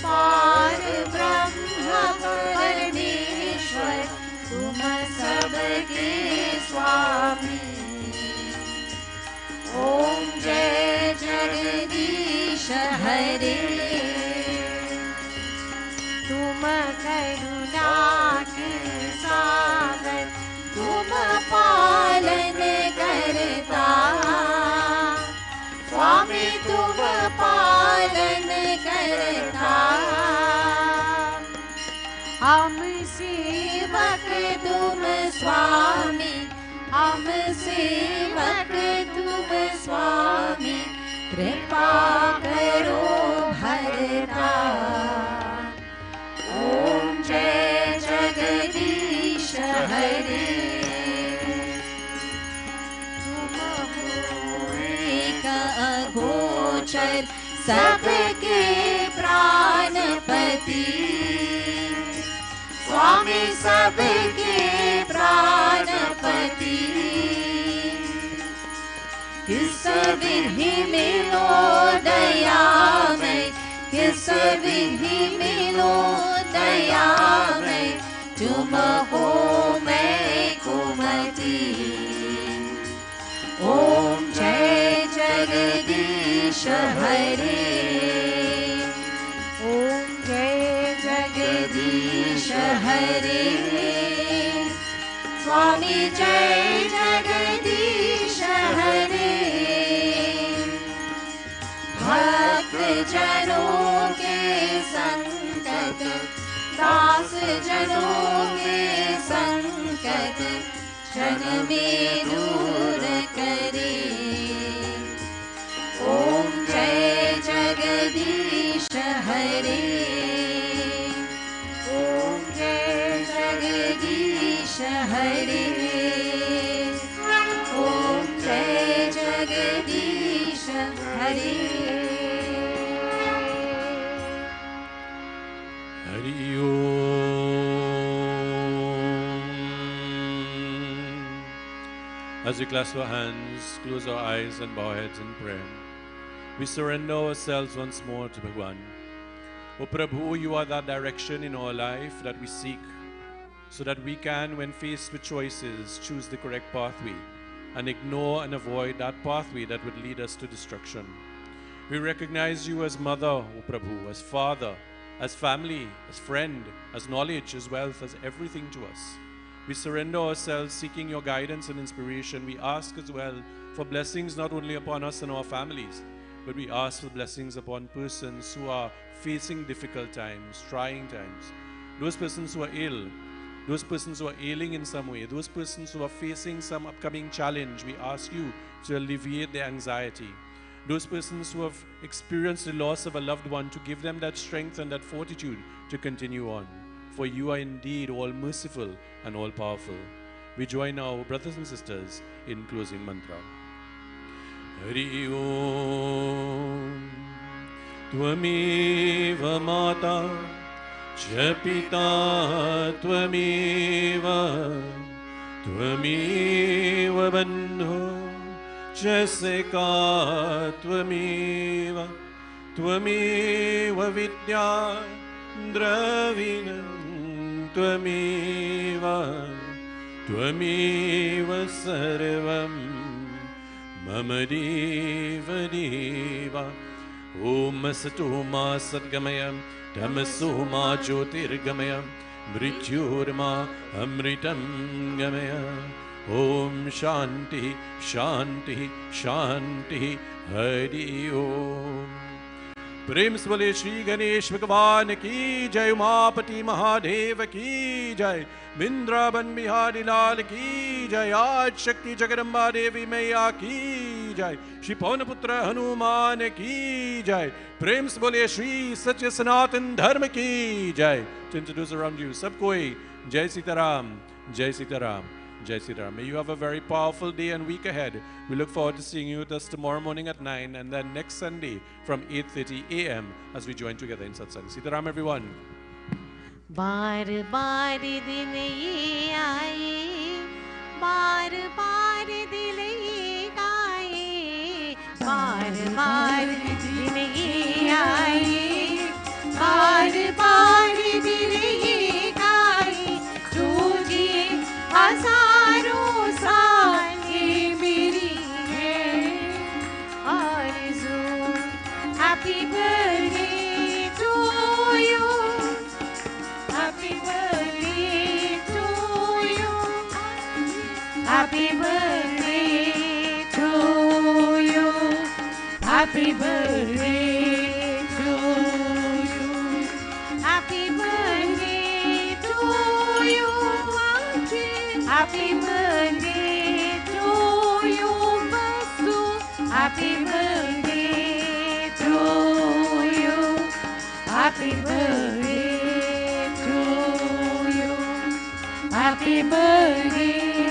पार ब्रह्म परमेश्वर तुम सबके स्वामी ओम जय जगदीश हरे तुम करुणा के सागर तुम पालन करता स्वामी, हम सेवक तुम स्वामी, कृपा करो भरता। ओम जय जगदीश हरे, तुम हो एक अगोचर सबके प्राणपति, स्वामी सबके प्राणपति। किस विधि मिलो दयामय, किस विधि मिलो दयामय, तुम हो मैं कुमति। ओम जय जगदीश हरे, ओम जय जगदीश हरे, स्वामी जय जगदीश हरे। भक्त जनों के संकट, दास जनों के संकट, क्षण में दूर करे। ओम जय जगदीश हरे, ओम जय जगदीश हरे, ओम जय जगदीश हरे। हरि ओम। As we clasp our hands, close our eyes and bow our heads in prayer, we surrender ourselves once more to Bhagwan. O Prabhu, you are that direction in our life that we seek, so that we can, when faced with choices, choose the correct pathway and ignore and avoid that pathway that would lead us to destruction. We recognize you as Mother, O Prabhu, as Father, as family, as friend, as knowledge, as wealth, as everything to us. We surrender ourselves, seeking your guidance and inspiration. We ask as well for blessings not only upon us and our families, but we ask for blessings upon persons who are facing difficult times, trying times. Those persons who are ill, those persons who are ailing in some way, those persons who are facing some upcoming challenge, we ask you to alleviate their anxiety. Those persons who have experienced the loss of a loved one, to give them that strength and that fortitude to continue on. For you are indeed all merciful and all powerful. We join our brothers and sisters in closing mantra. Hari Om. Tvameva Mata Cha Pita Tvameva, Tvameva Bandhu Cha Seka Tvameva, Tvameva Vidya Dravinam Tvameva, Tvameva Sarvam Mama Deva Deva. Om Sato Ma Satgamaya, Tamaso Ma Jyotirgamaya, Mrityurma Amritam Gamaya. Om Shanti Shanti Shanti Hari Om. प्रेम से बोले श्री गणेश भगवान की जय, उमापति महादेव की जय, वृंदावन बिहारी लाल की जय, आज शक्ति जगदम्बा देवी मैया की जय, श्री पवन पुत्र हनुमान की जय। प्रेम से बोले श्री सत्य सनातन धर्म की जय। Introduce around you, सब कोई जय सीताराम, जय Sitaram, Jai Sri Ram. May you have a very powerful day and week ahead. We look forward to seeing you with us tomorrow morning at 9 and then next Sunday from 8:30 a.m. as we join together in Satsang. Sita Ram, everyone. बार बार दिन ये आए, बार बार दिल ये गाए, बार बार दिन ये आए, बार बार दिल ये गाए, तुझे हजारों साल ये मेरी है आरज़ू। Happy birthday to you, happy birthday to you, happy birthday to you, happy birthday to you, happy birthday to you, happy Happy birthday to you. Happy birthday to you. Happy birthday.